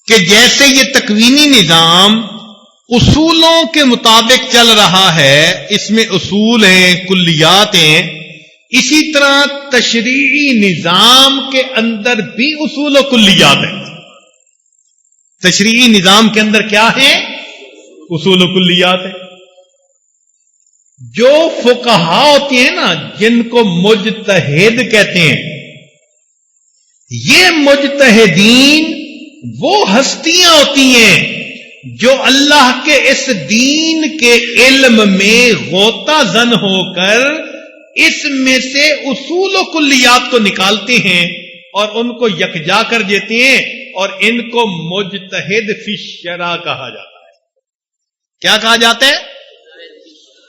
کہ جیسے یہ تکوینی نظام اصولوں کے مطابق چل رہا ہے، اس میں اصول ہیں، کلیات ہیں، اسی طرح تشریعی نظام کے اندر بھی اصول و کلیات ہیں. تشریعی نظام کے اندر کیا ہے؟ اصول و کلیات ہیں. جو فقہا ہوتی ہیں نا، جن کو مجتہد کہتے ہیں، یہ مجتہدین وہ ہستیاں ہوتی ہیں جو اللہ کے اس دین کے علم میں غوطہ زن ہو کر اس میں سے اصول و کلیات کو نکالتے ہیں اور ان کو یکجا کر دیتے ہیں، اور ان کو مجتہد فی الشرع کہا جاتا ہے. کیا کہا جاتا ہے؟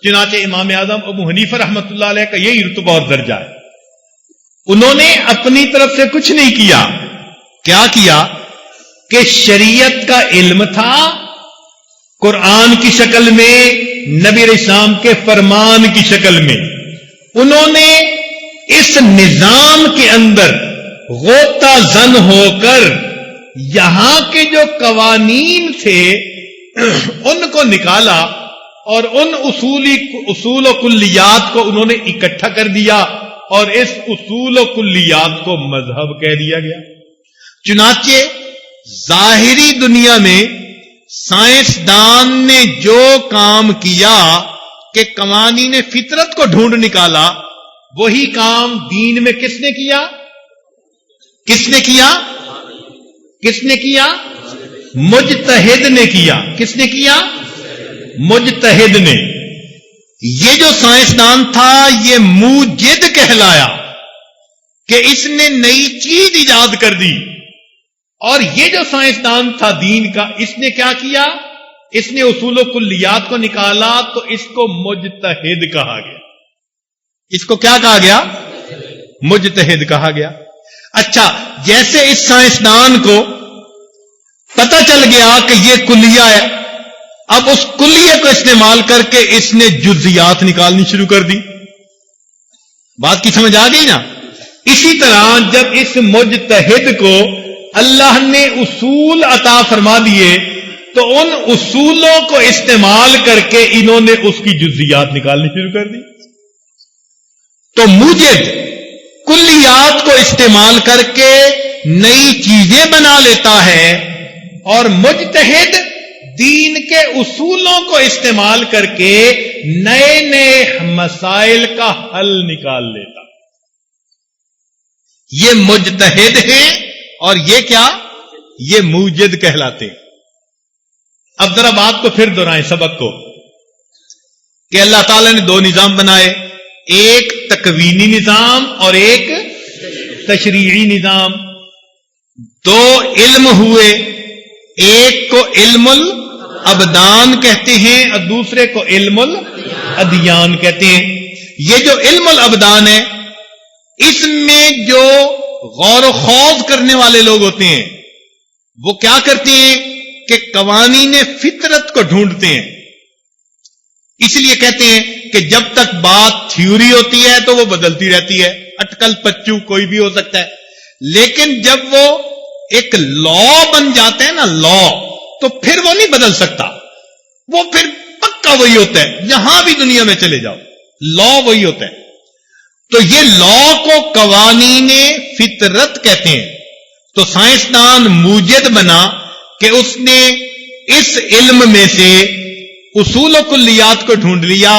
چنانچہ امام اعظم ابو حنیفہ رحمۃ اللہ علیہ کا یہی رتبہ اور درجہ ہے. انہوں نے اپنی طرف سے کچھ نہیں کیا. کیا کیا کہ شریعت کا علم تھا، قرآن کی شکل میں، نبی علیہ السلام کے فرمان کی شکل میں. انہوں نے اس نظام کے اندر غوطہ زن ہو کر یہاں کے جو قوانین تھے ان کو نکالا اور ان اصول و کلیات کو انہوں نے اکٹھا کر دیا اور اس اصول و کلیات کو مذہب کہہ دیا گیا. چنانچہ ظاہری دنیا میں سائنسدان نے جو کام کیا کہ قوانین فطرت کو ڈھونڈ نکالا، وہی کام دین میں کس نے کیا؟ کس نے کیا؟ کس نے کیا؟ مجتہد نے کیا۔ کس نے کیا؟ مجتہد نے۔ یہ جو سائنسدان تھا یہ موجد کہلایا کہ اس نے نئی چیز ایجاد کر دی، اور یہ جو سائنسدان تھا دین کا، اس نے کیا کیا؟ اس نے اصول و کلیات کو نکالا، تو اس کو مجتہد کہا گیا۔ اس کو کیا کہا گیا؟ مجتہد کہا گیا۔ اچھا، جیسے اس سائنسدان کو پتہ چل گیا کہ یہ کلیہ ہے، اب اس کلیہ کو استعمال کر کے اس نے جزیات نکالنی شروع کر دی۔ بات کی سمجھ آ گئی نا؟ اسی طرح جب اس مجتہد کو اللہ نے اصول عطا فرما دیے تو ان اصولوں کو استعمال کر کے انہوں نے اس کی جزیات نکالنی شروع کر دی۔ تو موجد کلیات کو استعمال کر کے نئی چیزیں بنا لیتا ہے، اور مجتہد دین کے اصولوں کو استعمال کر کے نئے نئے مسائل کا حل نکال لیتا۔ یہ مجتہد ہیں اور یہ کیا؟ یہ موجد کہلاتے ہیں۔ اب ذرا بات کو پھر دہرائیں سبق کو، کہ اللہ تعالیٰ نے دو نظام بنائے، ایک تکوینی نظام اور ایک تشریعی نظام۔ دو علم ہوئے، ایک کو علم الابدان کہتے ہیں اور دوسرے کو علم الادیان کہتے ہیں۔ یہ جو علم الابدان ہے، اس میں جو غور و خوض کرنے والے لوگ ہوتے ہیں وہ کیا کرتے ہیں کہ قوانین فطرت کو ڈھونڈتے ہیں۔ اس لیے کہتے ہیں کہ جب تک بات تھیوری ہوتی ہے تو وہ بدلتی رہتی ہے، اٹکل پچو کوئی بھی ہو سکتا ہے، لیکن جب وہ ایک لا بن جاتا ہے نا، لا، تو پھر وہ نہیں بدل سکتا، وہ پھر پکا وہی ہوتا ہے، جہاں بھی دنیا میں چلے جاؤ لا وہی ہوتا ہے۔ تو یہ لا کو قوانین فطرت کہتے ہیں۔ تو سائنسدان موجد بنا کہ اس نے اس علم میں سے اصول و کلیات کو ڈھونڈ لیا،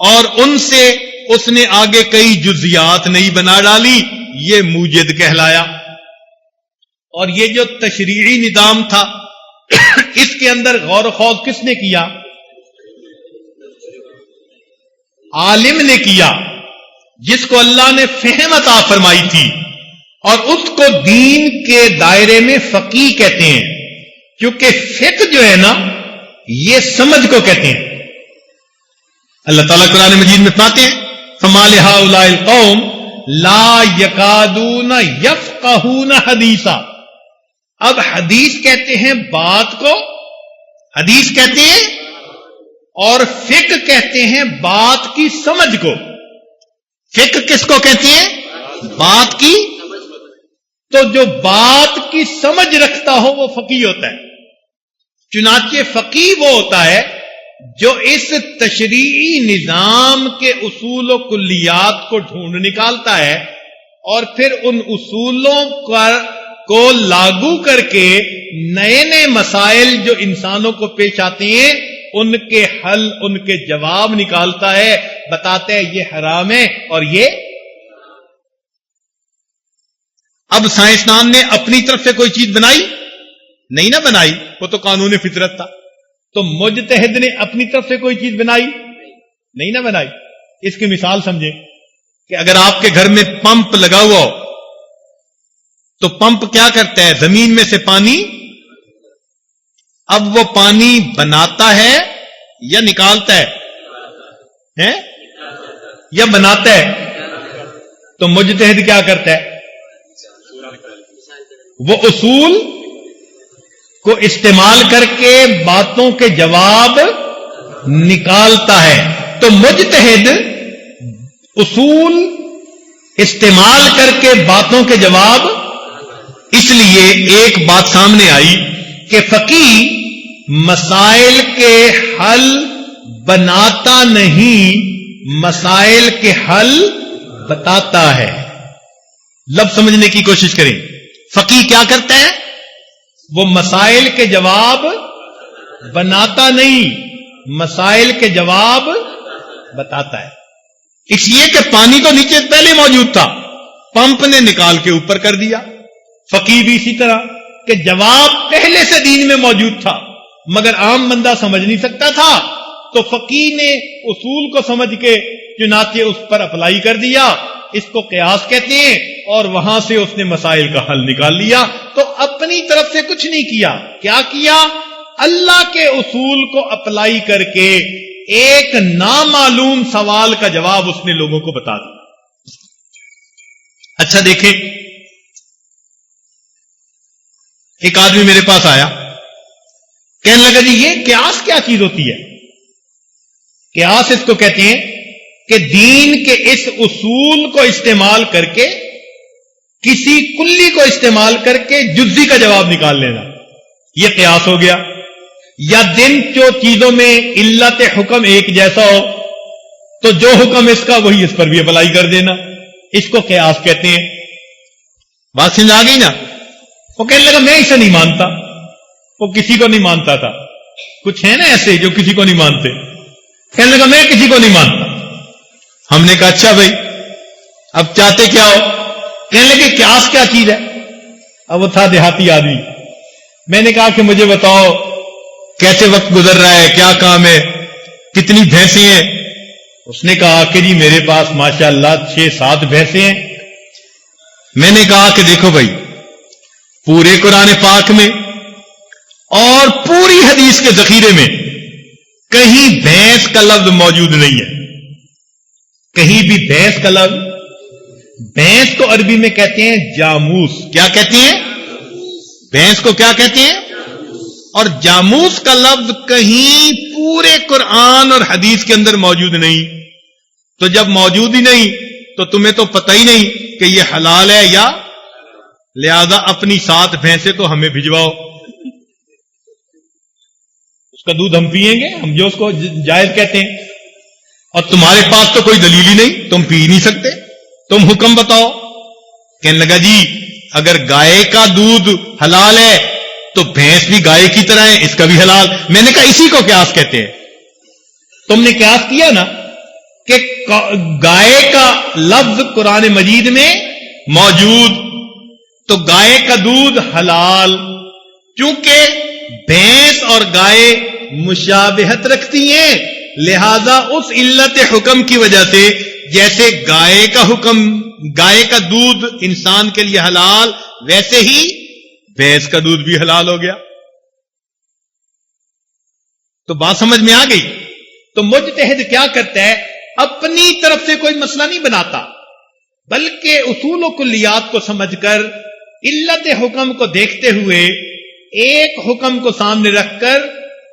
اور ان سے اس نے آگے کئی جزیات نئی بنا ڈالی، یہ موجد کہلایا۔ اور یہ جو تشریعی نظام تھا، اس کے اندر غور و خوض کس نے کیا؟ عالم نے کیا، جس کو اللہ نے فہم عطا فرمائی تھی، اور اس کو دین کے دائرے میں فقیہ کہتے ہیں، کیونکہ فقہ جو ہے نا یہ سمجھ کو کہتے ہیں۔ اللہ تعالیٰ قرآن مجید میں فرماتے ہیں فَمَا لِهَٰؤُلَاءِ الْقَوْمِ لَا يَكَادُونَ يَفْقَهُونَ حَدِيثًا۔ اب حدیث کہتے ہیں بات کو، حدیث کہتے ہیں، اور فقہ کہتے ہیں بات کی سمجھ کو۔ فقہ کس کو کہتے ہیں؟ بات کی۔ تو جو بات کی سمجھ رکھتا ہو وہ فقیہ ہوتا ہے۔ چنانچہ فقیہ وہ ہوتا ہے جو اس تشریعی نظام کے اصول و کلیات کو ڈھونڈ نکالتا ہے، اور پھر ان اصولوں کو لاگو کر کے نئے نئے مسائل جو انسانوں کو پیش آتے ہیں ان کے حل، ان کے جواب نکالتا ہے، بتاتا ہے یہ حرام ہے اور یہ۔ اب سائنسدان نے اپنی طرف سے کوئی چیز بنائی نہیں نہ بنائی، وہ تو قانون فطرت تھا۔ تو مجتہد نے اپنی طرف سے کوئی چیز بنائی نہیں نہ بنائی۔ اس کی مثال سمجھیں کہ اگر آپ کے گھر میں پمپ لگا ہوا ہو تو پمپ کیا کرتا ہے؟ زمین میں سے پانی، اب وہ پانی بناتا ہے یا نکالتا ہے؟ یا بناتا ہے؟ تو مجتہد کیا کرتا ہے؟ وہ اصول کو استعمال کر کے باتوں کے جواب نکالتا ہے۔ تو مجتہد اصول استعمال کر کے باتوں کے جواب، اس لیے ایک بات سامنے آئی کہ فقیہ مسائل کے حل بناتا نہیں، مسائل کے حل بتاتا ہے۔ لفظ سمجھنے کی کوشش کریں۔ فقی کیا کرتا ہے؟ وہ مسائل کے جواب بناتا نہیں، مسائل کے جواب بتاتا ہے. اس لیے کہ پانی تو نیچے پہلے موجود تھا، پمپ نے نکال کے اوپر کر دیا. فقی بھی اسی طرح کہ جواب پہلے سے دین میں موجود تھا مگر عام بندہ سمجھ نہیں سکتا تھا، تو فقی نے اصول کو سمجھ کے چنانچہ اس پر اپلائی کر دیا. اس کو قیاس کہتے ہیں، اور وہاں سے اس نے مسائل کا حل نکال لیا. تو اپنی طرف سے کچھ نہیں کیا. کیا کیا؟ اللہ کے اصول کو اپلائی کر کے ایک نامعلوم سوال کا جواب اس نے لوگوں کو بتا دیا. اچھا دیکھیں، ایک آدمی میرے پاس آیا، کہنے لگا جی یہ قیاس کیا چیز ہوتی ہے؟ قیاس اس کو کہتے ہیں کہ دین کے اس اصول کو استعمال کر کے کسی کلی کو استعمال کر کے جزی کا جواب نکال لینا، یہ قیاس ہو گیا. یا دن جو چیزوں میں علت حکم ایک جیسا ہو تو جو حکم اس کا وہی اس پر بھی اپلائی کر دینا، اس کو قیاس کہتے ہیں. بات سمجھ آ گئی نا؟ وہ کہنے لگا میں اسے نہیں مانتا. وہ کسی کو نہیں مانتا تھا. کچھ ہے نا ایسے جو کسی کو نہیں مانتے. کہنے لگا میں کسی کو نہیں مانتا. ہم نے کہا اچھا بھائی اب چاہتے کیا ہو؟ کہنے لگے قیاس کیا چیز ہے؟ اب وہ تھا دیہاتی آدمی. میں نے کہا کہ مجھے بتاؤ کیسے وقت گزر رہا ہے، کیا کام ہے، کتنی بھینسیں ہیں؟ اس نے کہا کہ جی میرے پاس ماشاءاللہ 6-7 بھینسیں ہیں. میں نے کہا کہ دیکھو بھائی، پورے قرآن پاک میں اور پوری حدیث کے ذخیرے میں کہیں بھینس کا لفظ موجود نہیں ہے. کہیں بھی بھینس کا لفظ، بھینس کو عربی میں کہتے ہیں جاموس. کیا کہتے ہیں؟ بھینس کو کیا کہتے ہیں؟ اور جاموس کا لفظ کہیں پورے قرآن اور حدیث کے اندر موجود نہیں. تو جب موجود ہی نہیں تو تمہیں تو پتہ ہی نہیں کہ یہ حلال ہے یا، لہذا اپنی 7 بھینسیں تو ہمیں بھجواؤ، اس کا دودھ ہم پیئیں گے، ہم جو اس کو جائز کہتے ہیں. اور تمہارے پاس تو کوئی دلیل ہی نہیں، تم پی نہیں سکتے، تم حکم بتاؤ. کہنے لگا جی اگر گائے کا دودھ حلال ہے تو بھینس بھی گائے کی طرح ہے، اس کا بھی حلال. میں نے کہا اسی کو قیاس کہتے ہیں. تم نے قیاس کیا نا کہ گائے کا لفظ قرآن مجید میں موجود، تو گائے کا دودھ حلال. چونکہ بھینس اور گائے مشابہت رکھتی ہیں، لہذا اس علت حکم کی وجہ سے جیسے گائے کا حکم، گائے کا دودھ انسان کے لیے حلال، ویسے ہی بھینس کا دودھ بھی حلال ہو گیا. تو بات سمجھ میں آ گئی. تو مجتہد کیا کرتا ہے؟ اپنی طرف سے کوئی مسئلہ نہیں بناتا، بلکہ اصول و کلیات کو سمجھ کر علت حکم کو دیکھتے ہوئے ایک حکم کو سامنے رکھ کر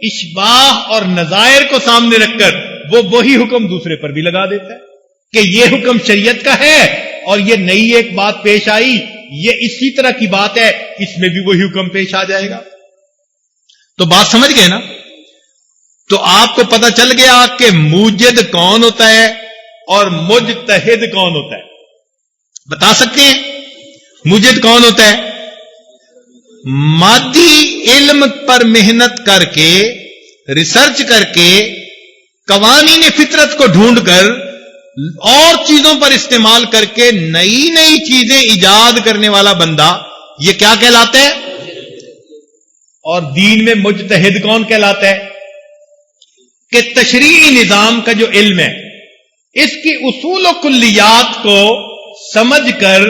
اشباہ اور نظائر کو سامنے رکھ کر وہ وہی حکم دوسرے پر بھی لگا دیتا ہے کہ یہ حکم شریعت کا ہے اور یہ نئی ایک بات پیش آئی، یہ اسی طرح کی بات ہے، اس میں بھی وہی حکم پیش آ جائے گا. تو بات سمجھ گئے نا؟ تو آپ کو پتہ چل گیا کہ موجد کون ہوتا ہے اور مجتہد کون ہوتا ہے. بتا سکتے ہیں موجد کون ہوتا ہے؟ مادی علم پر محنت کر کے، ریسرچ کر کے، قوانین فطرت کو ڈھونڈ کر اور چیزوں پر استعمال کر کے نئی نئی چیزیں ایجاد کرنے والا بندہ، یہ کیا کہلاتا ہے؟ اور دین میں مجتہد کون کہلاتا ہے؟ کہ تشریعی نظام کا جو علم ہے، اس کی اصول و کلیات کو سمجھ کر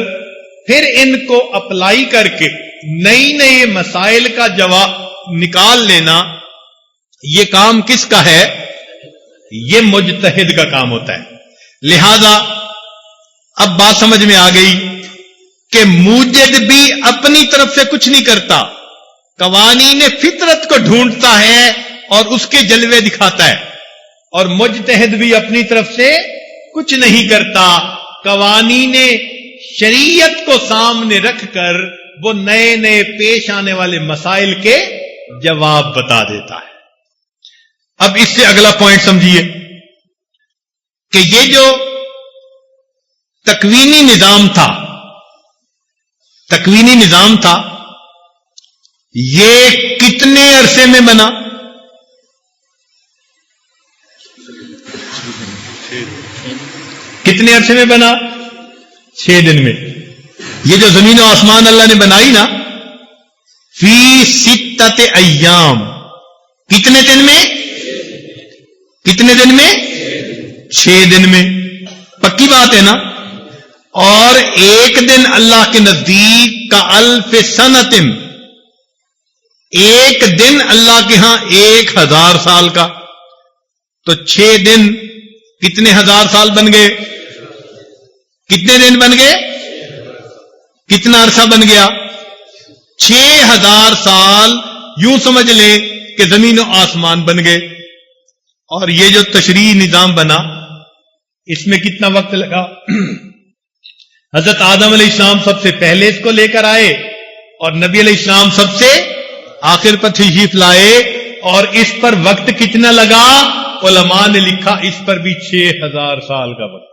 پھر ان کو اپلائی کر کے نئی نئے مسائل کا جواب نکال لینا، یہ کام کس کا ہے؟ یہ مجتہد کا کام ہوتا ہے. لہذا اب بات سمجھ میں آ گئی کہ موجد بھی اپنی طرف سے کچھ نہیں کرتا، قوانین فطرت کو ڈھونڈتا ہے اور اس کے جلوے دکھاتا ہے، اور مجتہد بھی اپنی طرف سے کچھ نہیں کرتا، قوانین شریعت کو سامنے رکھ کر وہ نئے نئے پیش آنے والے مسائل کے جواب بتا دیتا ہے. اب اس سے اگلا پوائنٹ سمجھیے کہ یہ جو تکوینی نظام تھا، تکوینی نظام تھا، یہ کتنے عرصے میں بنا؟ کتنے عرصے میں بنا؟ 6 دن میں. یہ جو زمین و آسمان اللہ نے بنائی نا، فی 6 ایام، کتنے دن میں؟ کتنے دن میں؟ 6 دن میں. پکی بات ہے نا. اور ایک دن اللہ کے نزدیک کا 1000 سنۃ، ایک دن اللہ کے ہاں 1000 سال کا. تو 6 دن کتنے 1000 سال بن گئے؟ کتنے دن بن گئے؟ کتنا عرصہ بن گیا؟ 6000 سال. یوں سمجھ لیں کہ زمین و آسمان بن گئے. اور یہ جو تشریعی نظام بنا، اس میں کتنا وقت لگا؟ حضرت آدم علیہ السلام سب سے پہلے اس کو لے کر آئے، اور نبی علیہ السلام سب سے آخر پر تشریف لائے. اور اس پر وقت کتنا لگا؟ علماء نے لکھا اس پر بھی 6000 سال کا وقت.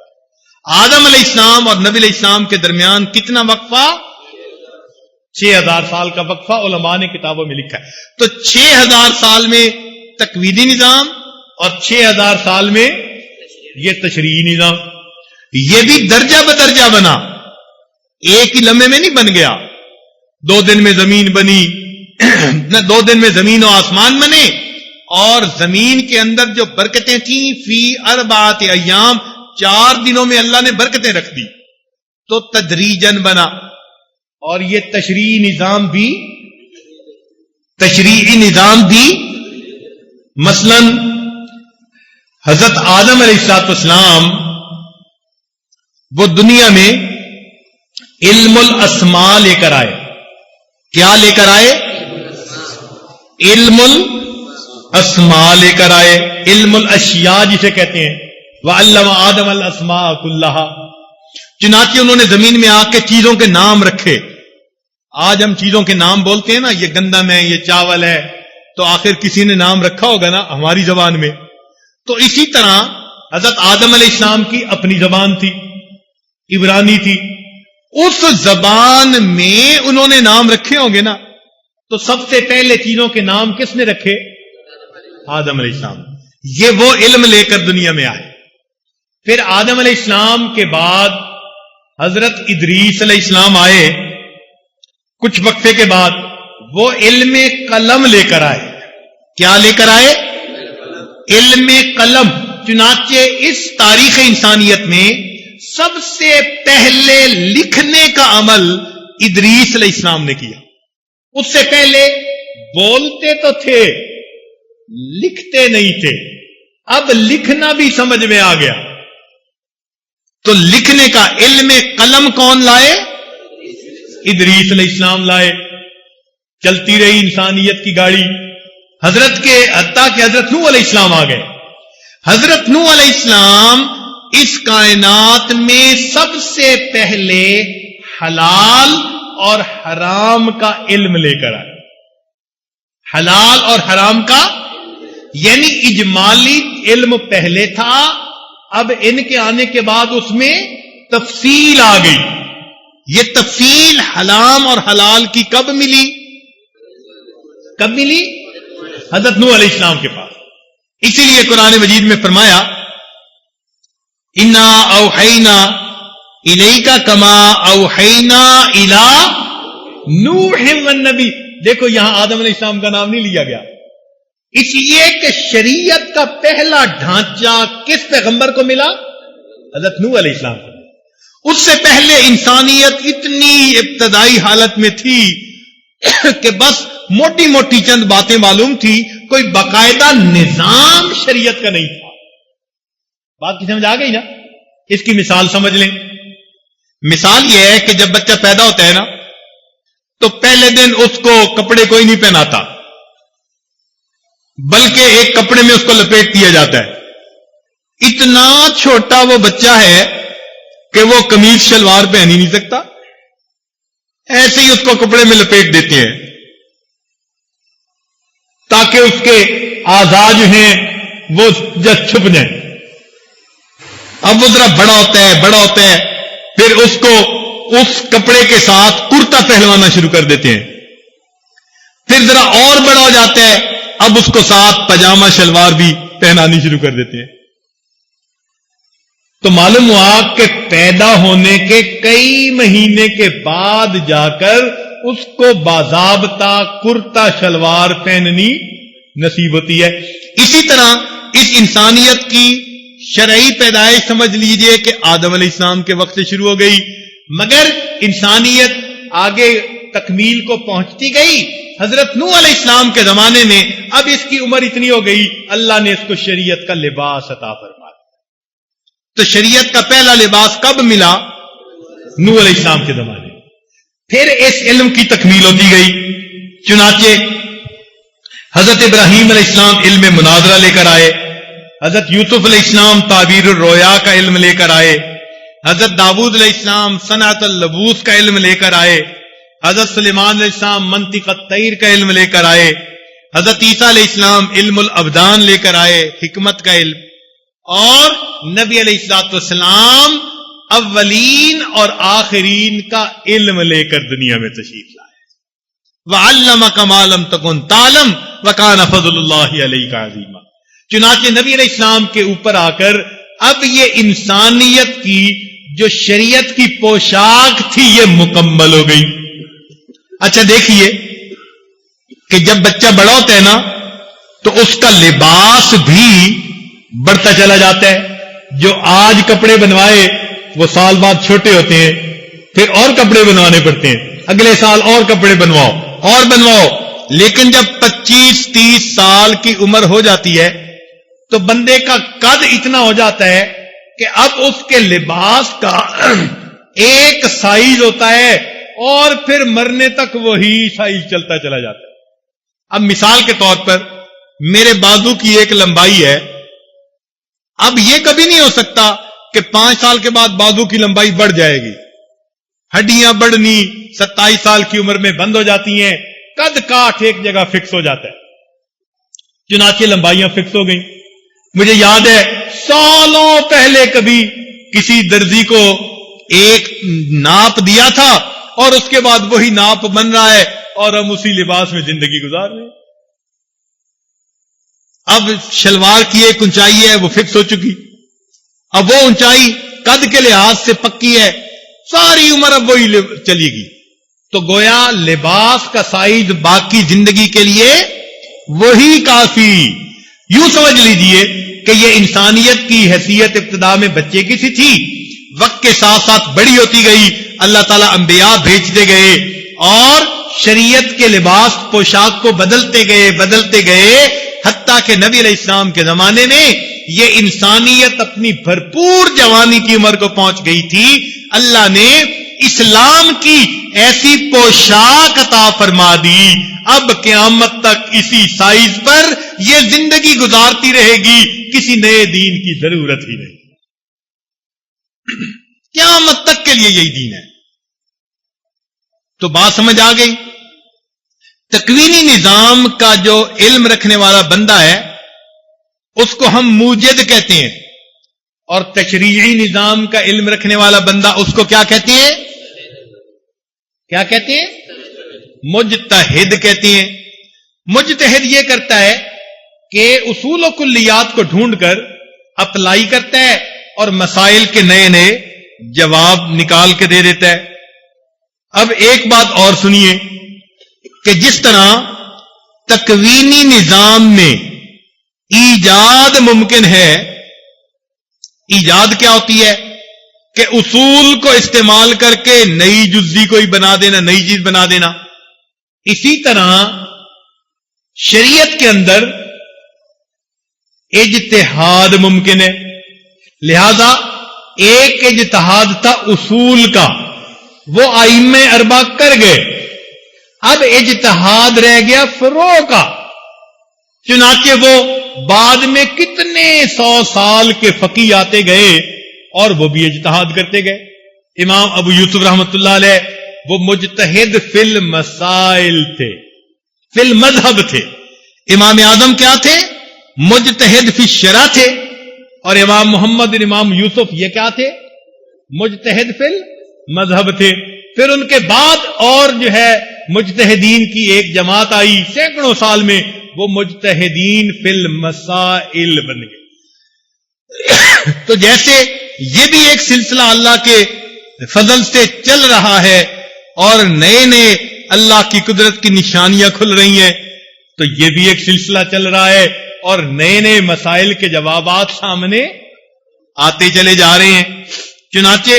آدم علیہ السلام اور نبی علیہ السلام کے درمیان کتنا وقفہ؟ 6000 سال کا وقفہ علماء نے کتابوں میں لکھا ہے. تو 6000 سال میں تکوینی نظام، اور 6000 سال میں یہ تشریعی نظام. یہ بھی درجہ بدرجہ بنا، ایک ہی لمحے میں نہیں بن گیا. 2 دن میں زمین بنی، 2 دن میں زمین و آسمان بنے. اور زمین کے اندر جو برکتیں تھیں، فی 4 ایام، 4 دنوں میں اللہ نے برکتیں رکھ دی. تو تدریجن بنا. اور یہ تشریعی نظام بھی مثلا حضرت آدم علیہ السلام وہ دنیا میں علم الاسماء لے کر آئے. کیا لے کر آئے؟ علم الاسماء لے کر آئے. علم الاشیاء جسے کہتے ہیں. وَعَلَّمَ آدَمَ الْأَسْمَاءَ كُلَّهَا. چنانچہ انہوں نے زمین میں آ کے چیزوں کے نام رکھے. آج ہم چیزوں کے نام بولتے ہیں نا، یہ گندم ہے، یہ چاول ہے، تو آخر کسی نے نام رکھا ہوگا نا ہماری زبان میں. تو اسی طرح حضرت آدم علیہ السلام کی اپنی زبان تھی، عبرانی تھی. اس زبان میں انہوں نے نام رکھے ہوں گے نا. تو سب سے پہلے چیزوں کے نام کس نے رکھے؟ آدم علیہ السلام. یہ وہ علم لے کر دنیا میں آئے. پھر آدم علیہ السلام کے بعد حضرت ادریس علیہ السلام آئے. کچھ وقفے کے بعد وہ علم قلم لے کر آئے. کیا لے کر آئے؟ علم قلم. چنانچہ اس تاریخ انسانیت میں سب سے پہلے لکھنے کا عمل ادریس علیہ السلام نے کیا. اس سے پہلے بولتے تو تھے، لکھتے نہیں تھے. اب لکھنا بھی سمجھ میں آ گیا. تو لکھنے کا علم قلم کون لائے؟ ادریس علیہ السلام لائے. چلتی رہی انسانیت کی گاڑی. حضرت نوح علیہ السلام آ گئے. حضرت نوح علیہ السلام اس کائنات میں سب سے پہلے حلال اور حرام کا علم لے کر آئے. حلال اور حرام کا، یعنی اجمالی علم پہلے تھا، اب ان کے آنے کے بعد اس میں تفصیل آ گئی. یہ تفصیل حرام اور حلال کی کب ملی؟ حضرت نوح علیہ السلام کے پاس. اسی لیے قرآن مجید میں فرمایا انا اوحینا الیک کما اوحینا الی نوح والنبی. دیکھو یہاں آدم علیہ السلام کا نام نہیں لیا گیا، اس لیے کہ شریعت کا پہلا ڈھانچہ کس پیغمبر کو ملا؟ حضرت نوح علیہ السلام کو. اس سے پہلے انسانیت اتنی ابتدائی حالت میں تھی کہ بس موٹی موٹی چند باتیں معلوم تھی، کوئی باقاعدہ نظام شریعت کا نہیں تھا. بات کی سمجھ آ گئی نا؟ اس کی مثال سمجھ لیں. مثال یہ ہے کہ جب بچہ پیدا ہوتا ہے نا، تو پہلے دن اس کو کپڑے کوئی نہیں پہناتا، بلکہ ایک کپڑے میں اس کو لپیٹ دیا جاتا ہے. اتنا چھوٹا وہ بچہ ہے کہ وہ قمیض شلوار پہن ہی نہیں سکتا، ایسے ہی اس کو کپڑے میں لپیٹ دیتے ہیں تاکہ اس کے اعضاء جو ہیں وہ چھپ جائیں. اب وہ ذرا بڑا ہوتا ہے، پھر اس کو اس کپڑے کے ساتھ کرتا پہلوانا شروع کر دیتے ہیں. پھر ذرا اور بڑا ہو جاتا ہے, اب اس کو ساتھ پاجامہ شلوار بھی پہنانی شروع کر دیتے ہیں. تو معلوم ہوا کہ پیدا ہونے کے کئی مہینے کے بعد جا کر اس کو باضابطہ کرتا شلوار پہننی نصیب ہوتی ہے. اسی طرح اس انسانیت کی شرعی پیدائش سمجھ لیجئے کہ آدم علیہ السلام کے وقت سے شروع ہو گئی, مگر انسانیت آگے تکمیل کو پہنچتی گئی. حضرت نوح علیہ السلام کے زمانے میں اب اس کی عمر اتنی ہو گئی, اللہ نے اس کو شریعت کا لباس عطا فرمایا. تو شریعت کا پہلا لباس کب ملا؟ نوح علیہ السلام کے زمانے میں. پھر اس علم کی تکمیل ہوتی گئی. چنانچہ حضرت ابراہیم علیہ السلام علم مناظرہ لے کر آئے, حضرت یوسف علیہ السلام تعبیر الرؤیا کا علم لے کر آئے, حضرت داؤد علیہ السلام صنعت اللبوس کا علم لے کر آئے, حضرت سلیمان علیہ السلام منطق الطیر کا علم لے کر آئے, حضرت عیسیٰ علیہ السلام علم الابدان لے کر آئے, حکمت کا علم, اور نبی علیہ الصلوۃ والسلام اولین اور آخرین کا علم لے کر دنیا میں تشریف لائے. وَعَلَّمَكَ مَا لَمْ تَكُنْ تَعْلَمْ وَكَانَ فَضْلُ اللَّهِ عَلَيْكَ عَظِيمًا. چنانچہ نبی علیہ السلام کے اوپر آ کر اب یہ انسانیت کی جو شریعت کی پوشاک تھی یہ مکمل ہو گئی. اچھا دیکھیے کہ جب بچہ بڑا ہوتا ہے نا تو اس کا لباس بھی بڑھتا چلا جاتا ہے. جو آج کپڑے بنوائے وہ سال بعد چھوٹے ہوتے ہیں, پھر اور کپڑے بنوانے پڑتے ہیں, اگلے سال اور کپڑے بنواؤ اور بنواؤ. لیکن جب 25-30 سال کی عمر ہو جاتی ہے تو بندے کا قد اتنا ہو جاتا ہے کہ اب اس کے لباس کا ایک سائز ہوتا ہے اور پھر مرنے تک وہی سائز چلتا چلا جاتا ہے. اب مثال کے طور پر میرے بازو کی ایک لمبائی ہے, اب یہ کبھی نہیں ہو سکتا کہ 5 سال کے بعد بازو کی لمبائی بڑھ جائے گی. ہڈیاں بڑھنی 27 سال کی عمر میں بند ہو جاتی ہیں, قد کاٹ ایک جگہ فکس ہو جاتا ہے. چنانچہ لمبائیاں فکس ہو گئیں. مجھے یاد ہے سالوں پہلے کبھی کسی درزی کو ایک ناپ دیا تھا اور اس کے بعد وہی ناپ بن رہا ہے اور ہم اسی لباس میں زندگی گزار رہے ہیں. اب شلوار کی ایک اونچائی ہے وہ فکس ہو چکی, اب وہ اونچائی قد کے لحاظ سے پکی ہے, ساری عمر اب وہی چلے گی. تو گویا لباس کا سائز باقی زندگی کے لیے وہی کافی. یوں سمجھ لیجئے کہ یہ انسانیت کی حیثیت ابتدا میں بچے کی سی تھی, وقت کے ساتھ ساتھ بڑی ہوتی گئی, اللہ تعالیٰ انبیاء بھیجتے گئے اور شریعت کے لباس پوشاک کو بدلتے گئے حتیٰ کہ نبی علیہ السلام کے زمانے میں یہ انسانیت اپنی بھرپور جوانی کی عمر کو پہنچ گئی تھی. اللہ نے اسلام کی ایسی پوشاک عطا فرما دی, اب قیامت تک اسی سائز پر یہ زندگی گزارتی رہے گی, کسی نئے دین کی ضرورت ہی نہیں. قیامت تک کے لیے یہی دین ہے. تو بات سمجھ آ گئی. تکوینی نظام کا جو علم رکھنے والا بندہ ہے اس کو ہم موجد کہتے ہیں, اور تشریعی نظام کا علم رکھنے والا بندہ اس کو کیا کہتے ہیں؟ کیا کہتے ہیں؟ مجتہد کہتے ہیں. مجتہد یہ کرتا ہے کہ اصول و کلیات کو ڈھونڈ کر اپلائی کرتا ہے اور مسائل کے نئے نئے جواب نکال کے دے دیتا ہے. اب ایک بات اور سنیے کہ جس طرح تکوینی نظام میں ایجاد ممکن ہے, ایجاد کیا ہوتی ہے کہ اصول کو استعمال کر کے نئی جزی کوئی بنا دینا, نئی چیز بنا دینا, اسی طرح شریعت کے اندر اجتہاد ممکن ہے. لہذا ایک اجتہاد تھا اصول کا, وہ ائمہ اربعہ کر گئے, اب اجتہاد رہ گیا فروع کا. چنانچہ وہ بعد میں کتنے 100 سال کے فقیہ آتے گئے اور وہ بھی اجتہاد کرتے گئے. امام ابو یوسف رحمۃ اللہ علیہ وہ مجتہد فی المسائل تھے, فی المذہب تھے. امام اعظم کیا تھے؟ مجتہد فی الشرع تھے. اور امام محمد امام یوسف یہ کیا تھے؟ مجتہد فی مذہب تھے. پھر ان کے بعد اور جو ہے مجتہدین کی ایک جماعت آئی سینکڑوں سال میں, وہ مجتہدین فی المسائل بن گئے. تو جیسے یہ بھی ایک سلسلہ اللہ کے فضل سے چل رہا ہے اور نئے نئے اللہ کی قدرت کی نشانیاں کھل رہی ہیں, تو یہ بھی ایک سلسلہ چل رہا ہے اور نئے نئے مسائل کے جوابات سامنے آتے چلے جا رہے ہیں. چنانچہ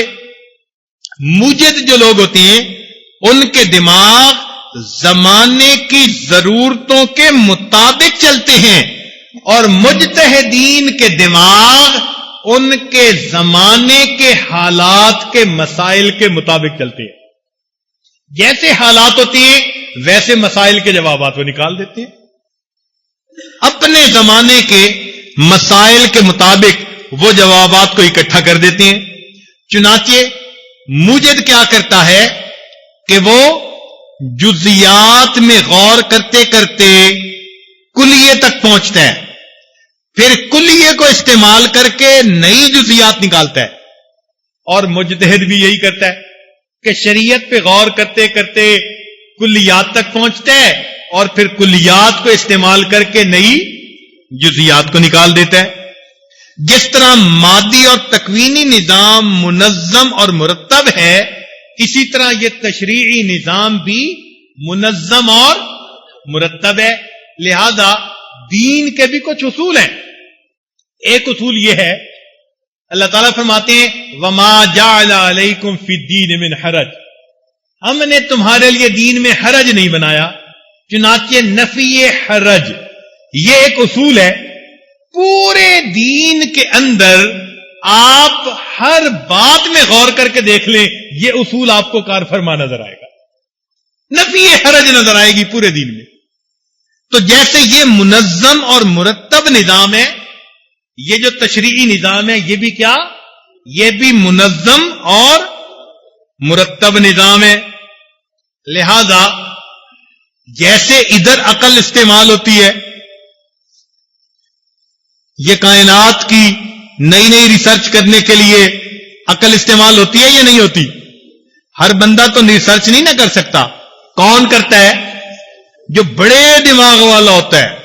موجد جو لوگ ہوتے ہیں ان کے دماغ زمانے کی ضرورتوں کے مطابق چلتے ہیں, اور مجتہدین کے دماغ ان کے زمانے کے حالات کے مسائل کے مطابق چلتے ہیں. جیسے حالات ہوتے ہیں ویسے مسائل کے جوابات وہ نکال دیتے ہیں. اپنے زمانے کے مسائل کے مطابق وہ جوابات کو اکٹھا کر دیتے ہیں. چنانچہ موجد کیا کرتا ہے کہ وہ جزیات میں غور کرتے کرتے کلیے تک پہنچتا ہے, پھر کلیے کو استعمال کر کے نئی جزیات نکالتا ہے. اور مجتہد بھی یہی کرتا ہے کہ شریعت پہ غور کرتے کرتے کلیات تک پہنچتا ہے اور پھر کلیات کو استعمال کر کے نئی جزیات کو نکال دیتا ہے. جس طرح مادی اور تکوینی نظام منظم اور مرتب ہے, اسی طرح یہ تشریعی نظام بھی منظم اور مرتب ہے. لہذا دین کے بھی کچھ اصول ہیں. ایک اصول یہ ہے, اللہ تعالیٰ فرماتے ہیں وَمَا جَعَلَ عَلَيْكُمْ فِي الدِّينِ مِنْ حَرَجٍ, ہم نے تمہارے لیے دین میں حرج نہیں بنایا. چنانچہ نفی حرج یہ ایک اصول ہے. پورے دین کے اندر آپ ہر بات میں غور کر کے دیکھ لیں, یہ اصول آپ کو کار فرما نظر آئے گا. نفی حرج نظر آئے گی پورے دین میں. تو جیسے یہ منظم اور مرتب نظام ہے, یہ جو تشریعی نظام ہے یہ بھی کیا, یہ بھی منظم اور مرتب نظام ہے. لہذا جیسے ادھر عقل استعمال ہوتی ہے, یہ کائنات کی نئی نئی ریسرچ کرنے کے لیے عقل استعمال ہوتی ہے یا نہیں ہوتی؟ ہر بندہ تو ریسرچ نہیں نہ کر سکتا. کون کرتا ہے؟ جو بڑے دماغ والا ہوتا ہے,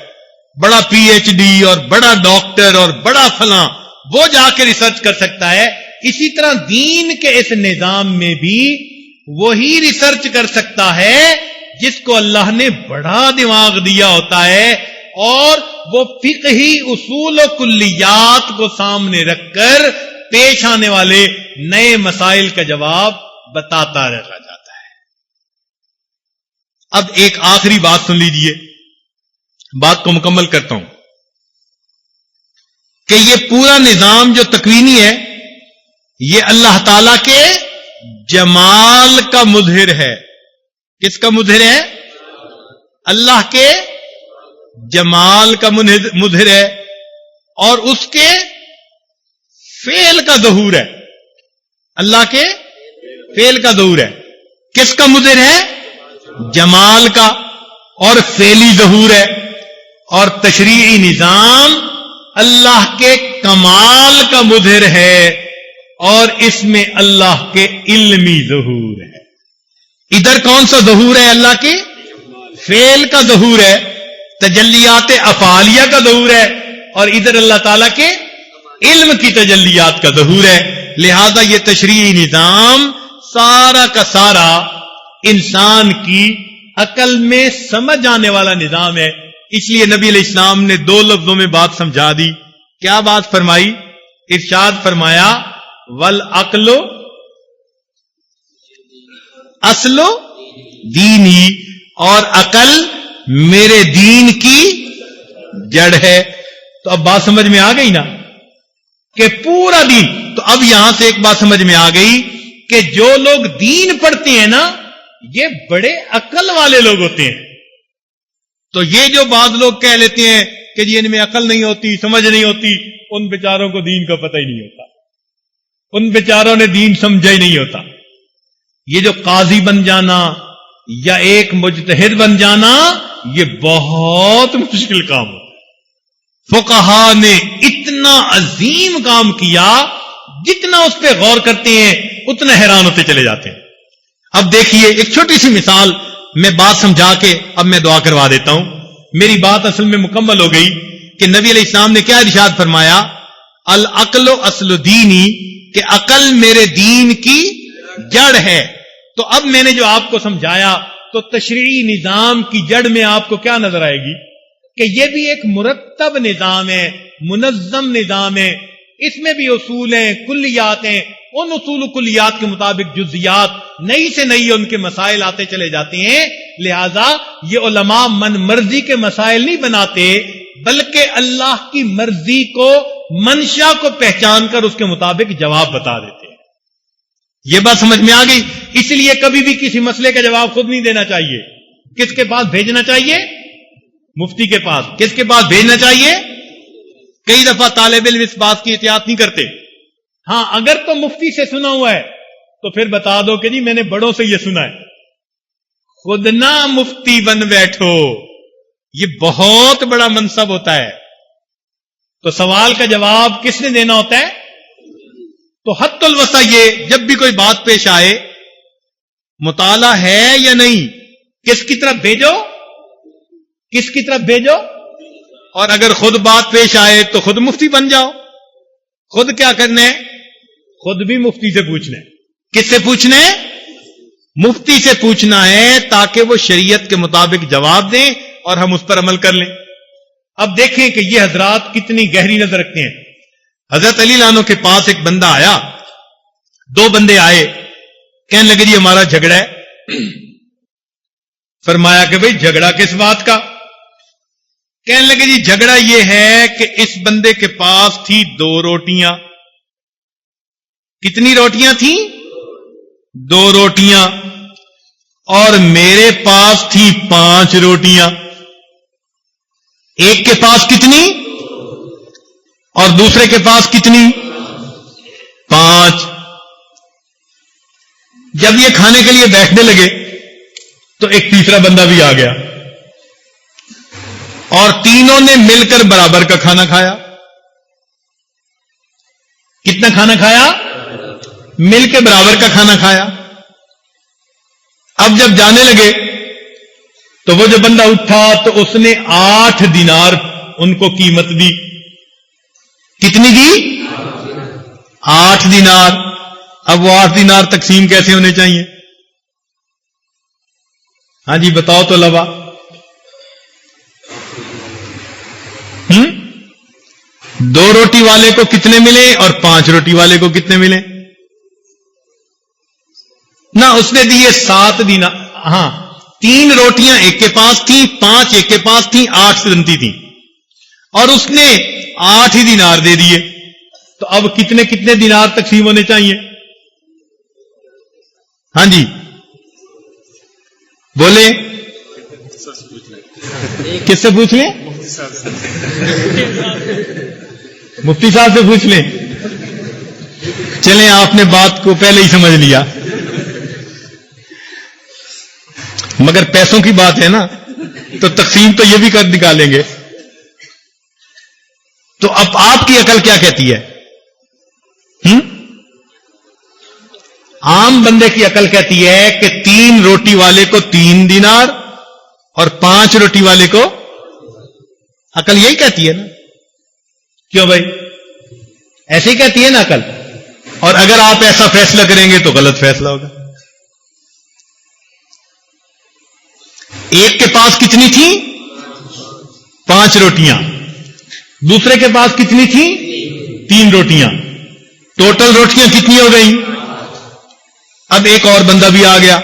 بڑا پی ایچ ڈی اور بڑا ڈاکٹر اور بڑا فلاں, وہ جا کے ریسرچ کر سکتا ہے. اسی طرح دین کے اس نظام میں بھی وہی ریسرچ کر سکتا ہے جس کو اللہ نے بڑا دماغ دیا ہوتا ہے, اور وہ فقہی اصول و کلیات کو سامنے رکھ کر پیش آنے والے نئے مسائل کا جواب بتاتا رہا جاتا ہے. اب ایک آخری بات سن لیجئے, بات کو مکمل کرتا ہوں کہ یہ پورا نظام جو تکوینی ہے یہ اللہ تعالی کے جمال کا مظہر ہے. کس کا مظہر ہے؟ اللہ کے جمال کا مظہر ہے, اور اس کے فعل کا ظہور ہے. اللہ کے فعل کا ظہور ہے. کس کا مظہر ہے؟ جمال کا, اور فعلی ظہور ہے. اور تشریعی نظام اللہ کے کمال کا مظہر ہے, اور اس میں اللہ کے علمی ظہور ہے. ادھر کون سا ظہور ہے؟ اللہ کے فعل کا ظہور ہے, تجلیات افعالیہ کا ظہور ہے, اور ادھر اللہ تعالیٰ کے علم کی تجلیات کا ظہور ہے. لہذا یہ تشریعی نظام سارا کا سارا انسان کی عقل میں سمجھ آنے والا نظام ہے. اس لیے نبی علیہ السلام نے دو لفظوں میں بات سمجھا دی. کیا بات فرمائی؟ ارشاد فرمایا والعقل اصل دینی, اور عقل میرے دین کی جڑ ہے. تو اب بات سمجھ میں آ گئی نا کہ پورا دین. تو اب یہاں سے ایک بات سمجھ میں آ گئی کہ جو لوگ دین پڑھتے ہیں نا یہ بڑے عقل والے لوگ ہوتے ہیں. تو یہ جو بعض لوگ کہہ لیتے ہیں کہ جی ان میں عقل نہیں ہوتی, سمجھ نہیں ہوتی, ان بیچاروں کو دین کا پتہ ہی نہیں ہوتا, ان بیچاروں نے دین سمجھا ہی نہیں ہوتا. یہ جو قاضی بن جانا یا ایک مجتہد بن جانا یہ بہت مشکل کام ہوتا ہے. فقہا نے اتنا عظیم کام کیا, جتنا اس پہ غور کرتے ہیں اتنا حیران ہوتے چلے جاتے ہیں. اب دیکھیے ایک چھوٹی سی مثال میں بات سمجھا کے اب میں دعا کروا دیتا ہوں. میری بات اصل میں مکمل ہو گئی کہ نبی علیہ السلام نے کیا ارشاد فرمایا؟ العقل اصل دینی، کہ عقل میرے دین کی جڑ ہے. تو اب میں نے جو آپ کو سمجھایا تو تشریعی نظام کی جڑ میں آپ کو کیا نظر آئے گی کہ یہ بھی ایک مرتب نظام ہے، منظم نظام ہے. اس میں بھی اصول ہیں، کلیات ہیں. ان اصول و کلیات کے مطابق جزیات نئی سے نئی ان کے مسائل آتے چلے جاتے ہیں. لہذا یہ علماء من مرضی کے مسائل نہیں بناتے، بلکہ اللہ کی مرضی کو، منشا کو پہچان کر اس کے مطابق جواب بتا دیتے ہیں. یہ بات سمجھ میں آ گئی؟ اس لیے کبھی بھی کسی مسئلے کا جواب خود نہیں دینا چاہیے. کس کے پاس بھیجنا چاہیے؟ مفتی کے پاس. کس کے پاس بھیجنا چاہیے؟ کئی دفعہ طالب علم اس بات کی احتیاط نہیں کرتے. ہاں اگر تو مفتی سے سنا ہوا ہے تو پھر بتا دو کہ جی میں نے بڑوں سے یہ سنا ہے. خود نہ مفتی بن بیٹھو، یہ بہت بڑا منصب ہوتا ہے. تو سوال کا جواب کس نے دینا ہوتا ہے؟ تو حد الوسع یہ جب بھی کوئی بات پیش آئے، مطالعہ ہے یا نہیں، کس کی طرف بھیجو؟ کس کی طرف بھیجو؟ اور اگر خود بات پیش آئے تو خود مفتی بن جاؤ. خود کیا کرنا ہے؟ خود بھی مفتی سے پوچھنا ہے. کس سے پوچھنا ہے؟ مفتی سے پوچھنا ہے، تاکہ وہ شریعت کے مطابق جواب دیں اور ہم اس پر عمل کر لیں. اب دیکھیں کہ یہ حضرات کتنی گہری نظر رکھتے ہیں. حضرت علی عنہ کے پاس ایک بندہ آیا، دو بندے آئے، کہنے لگے جی ہمارا جھگڑا ہے. فرمایا کہ بھئی جھگڑا کس بات کا؟ کہنے لگے جی جھگڑا یہ ہے کہ اس بندے کے پاس تھی 2 روٹیاں. کتنی روٹیاں تھیں؟ 2 روٹیاں. اور میرے پاس تھی 5 روٹیاں. ایک کے پاس کتنی اور دوسرے کے پاس کتنی؟ 5. جب یہ کھانے کے لیے بیٹھنے لگے تو ایک تیسرا بندہ بھی آ گیا اور تینوں نے مل کر برابر کا کھانا کھایا. کتنا کھانا کھایا؟ مل کے برابر کا کھانا کھایا. اب جب جانے لگے تو وہ جو بندہ اٹھا تو اس نے 8 دینار ان کو قیمت دی. کتنی دی؟ 8 دینار. اب وہ 8 دینار تقسیم کیسے ہونے چاہیے؟ ہاں جی بتاؤ تو لوا. 2 روٹی والے کو کتنے ملے اور 5 روٹی والے کو کتنے ملے؟ نہ اس نے دیے 7 دینار. ہاں 3 روٹیاں ایک کے پاس تھیں، 5 ایک کے پاس تھیں، 8 سے بنتی تھیں، اور اس نے 8 ہی دینار دے دیے. تو اب کتنے کتنے دینار تقسیم ہونے چاہیے؟ ہاں جی بولے. کس سے پوچھ لیں؟ مفتی صاحب سے پوچھ لیں. چلیں آپ نے بات کو پہلے ہی سمجھ لیا، مگر پیسوں کی بات ہے نا تو تقسیم تو یہ بھی کر نکالیں گے. تو اب آپ کی عقل کیا کہتی ہے؟ عام بندے کی عقل کہتی ہے کہ 3 روٹی والے کو 3 دینار اور 5 روٹی والے کو. عقل یہی کہتی ہے نا؟ کیوں بھائی؟ ایسے ہی کہتی ہے نا عقل. اور اگر آپ ایسا فیصلہ کریں گے تو غلط فیصلہ ہوگا. ایک کے پاس کتنی تھی؟ 5 روٹیاں. دوسرے کے پاس کتنی تھی؟ 3 روٹیاں. ٹوٹل روٹیاں کتنی ہو گئی؟ اب ایک اور بندہ بھی آ گیا.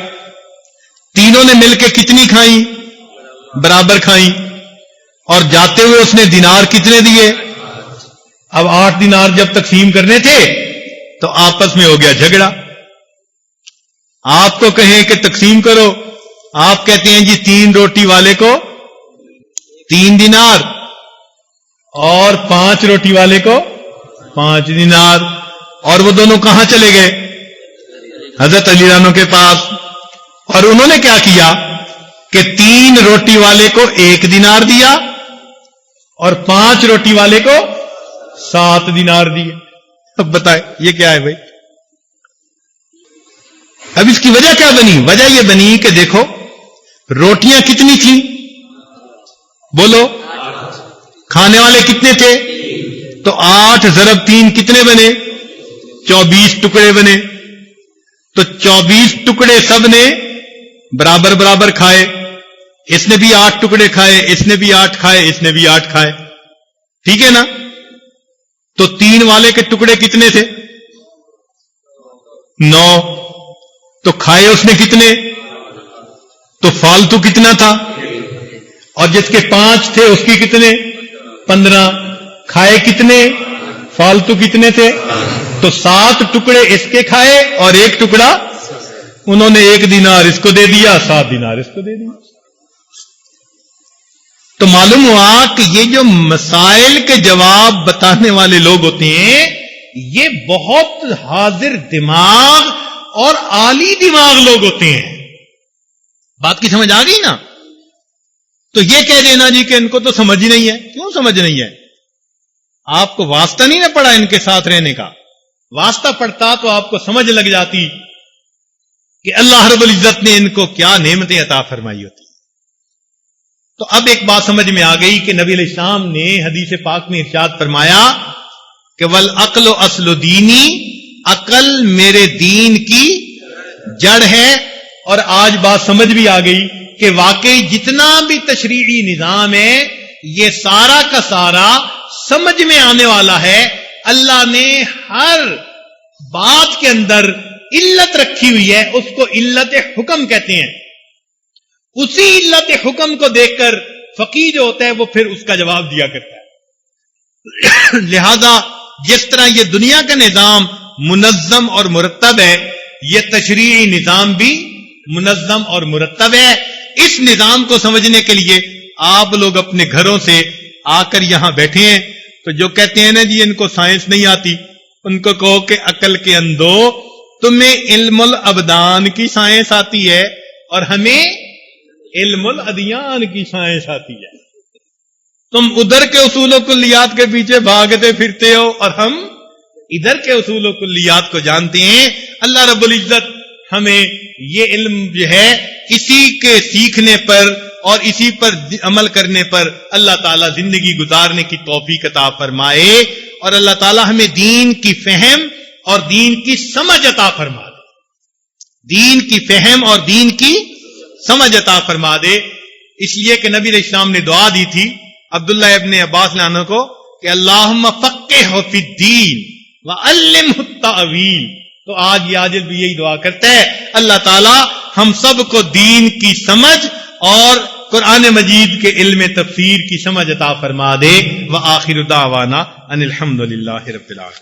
تینوں نے مل کے کتنی کھائیں؟ برابر کھائیں. اور جاتے ہوئے اس نے دینار کتنے دیے؟ اب 8 دینار جب تقسیم کرنے تھے تو آپس میں ہو گیا جھگڑا. آپ کو کہیں کہ تقسیم کرو، آپ کہتے ہیں جی 3 روٹی والے کو 3 دینار اور 5 روٹی والے کو 5 دینار. اور وہ دونوں کہاں چلے گئے؟ حضرت علی عنہ کے پاس. اور انہوں نے کیا کیا کہ 3 روٹی والے کو 1 دینار دیا اور 5 روٹی والے کو 7 دینار دیے. اب بتائیں یہ کیا ہے بھائی؟ اب اس کی وجہ کیا بنی؟ وجہ یہ بنی کہ دیکھو روٹیاں کتنی تھیں؟ بولو، کھانے والے کتنے تھے؟ تو 8 ضرب 3 کتنے بنے؟ 24 ٹکڑے بنے. تو 24 ٹکڑے سب نے برابر برابر کھائے. اس نے بھی 8 ٹکڑے کھائے، اس نے بھی 8 کھائے، اس نے بھی 8 کھائے. ٹھیک ہے نا؟ تو 3 والے کے ٹکڑے کتنے تھے؟ 9. تو کھائے اس نے کتنے؟ تو فالتو کتنا تھا؟ اور جس کے 5 تھے اس کی کتنے؟ 15. کھائے کتنے؟ فالتو کتنے تھے؟ تو 7 ٹکڑے اس کے کھائے اور 1 ٹکڑا انہوں نے 1 دینار اس کو دے دیا، 7 دینار اس کو دے دیا. تو معلوم ہوا کہ یہ جو مسائل کے جواب بتانے والے لوگ ہوتے ہیں یہ بہت حاضر دماغ اور عالی دماغ لوگ ہوتے ہیں. بات کی سمجھ آ گئی نا؟ تو یہ کہہ دینا جی کہ ان کو تو سمجھ ہی نہیں ہے. کیوں سمجھ نہیں ہے؟ آپ کو واسطہ نہیں نہ پڑا ان کے ساتھ رہنے کا. واسطہ پڑتا تو آپ کو سمجھ لگ جاتی کہ اللہ رب العزت نے ان کو کیا نعمتیں عطا فرمائی ہوتی. تو اب ایک بات سمجھ میں آ گئی کہ نبی علیہ السلام نے حدیث پاک میں ارشاد فرمایا کہ والعقل اصل دینی، عقل میرے دین کی جڑ ہے. اور آج بات سمجھ بھی آ گئی کہ واقعی جتنا بھی تشریعی نظام ہے یہ سارا کا سارا سمجھ میں آنے والا ہے. اللہ نے ہر بات کے اندر علت رکھی ہوئی ہے، اس کو علت حکم کہتے ہیں. اسی علت حکم کو دیکھ کر فقیہ جو ہوتا ہے وہ پھر اس کا جواب دیا کرتا ہے. لہذا جس طرح یہ دنیا کا نظام منظم اور مرتب ہے، یہ تشریعی نظام بھی منظم اور مرتب ہے. اس نظام کو سمجھنے کے لیے آپ لوگ اپنے گھروں سے آ کر یہاں بیٹھے ہیں تو جو کہتے ہیں نا جی ان کو سائنس نہیں آتی، ان کو کہو کہ عقل کے اندھو، تمہیں علم الابدان کی سائنس آتی ہے اور ہمیں علم الادیان کی سائنس آتی ہے. تم ادھر کے اصول و کلیات کے پیچھے بھاگتے پھرتے ہو اور ہم ادھر کے اصول و کلیات کو جانتے ہیں. اللہ رب العزت ہمیں یہ علم جو ہے اسی کے سیکھنے پر اور اسی پر عمل کرنے پر اللہ تعالیٰ زندگی گزارنے کی توفیق عطا فرمائے، اور اللہ تعالیٰ ہمیں دین کی فہم اور دین کی سمجھ عطا فرما دے. دین کی فہم اور دین کی سمجھ عطا فرما دے. اس لیے کہ نبی علیہ السلام نے دعا دی تھی عبداللہ ابن عباس عنہ کو کہ اللہم فقہہ فی الدین وعلمہ التأویل. تو آج یہ عاجز بھی یہی دعا کرتا ہے، اللہ تعالی ہم سب کو دین کی سمجھ اور قرآن مجید کے علم تفسیر کی سمجھ عطا فرما دے. وآخر دعوانا ان الحمد للہ رب العالمین.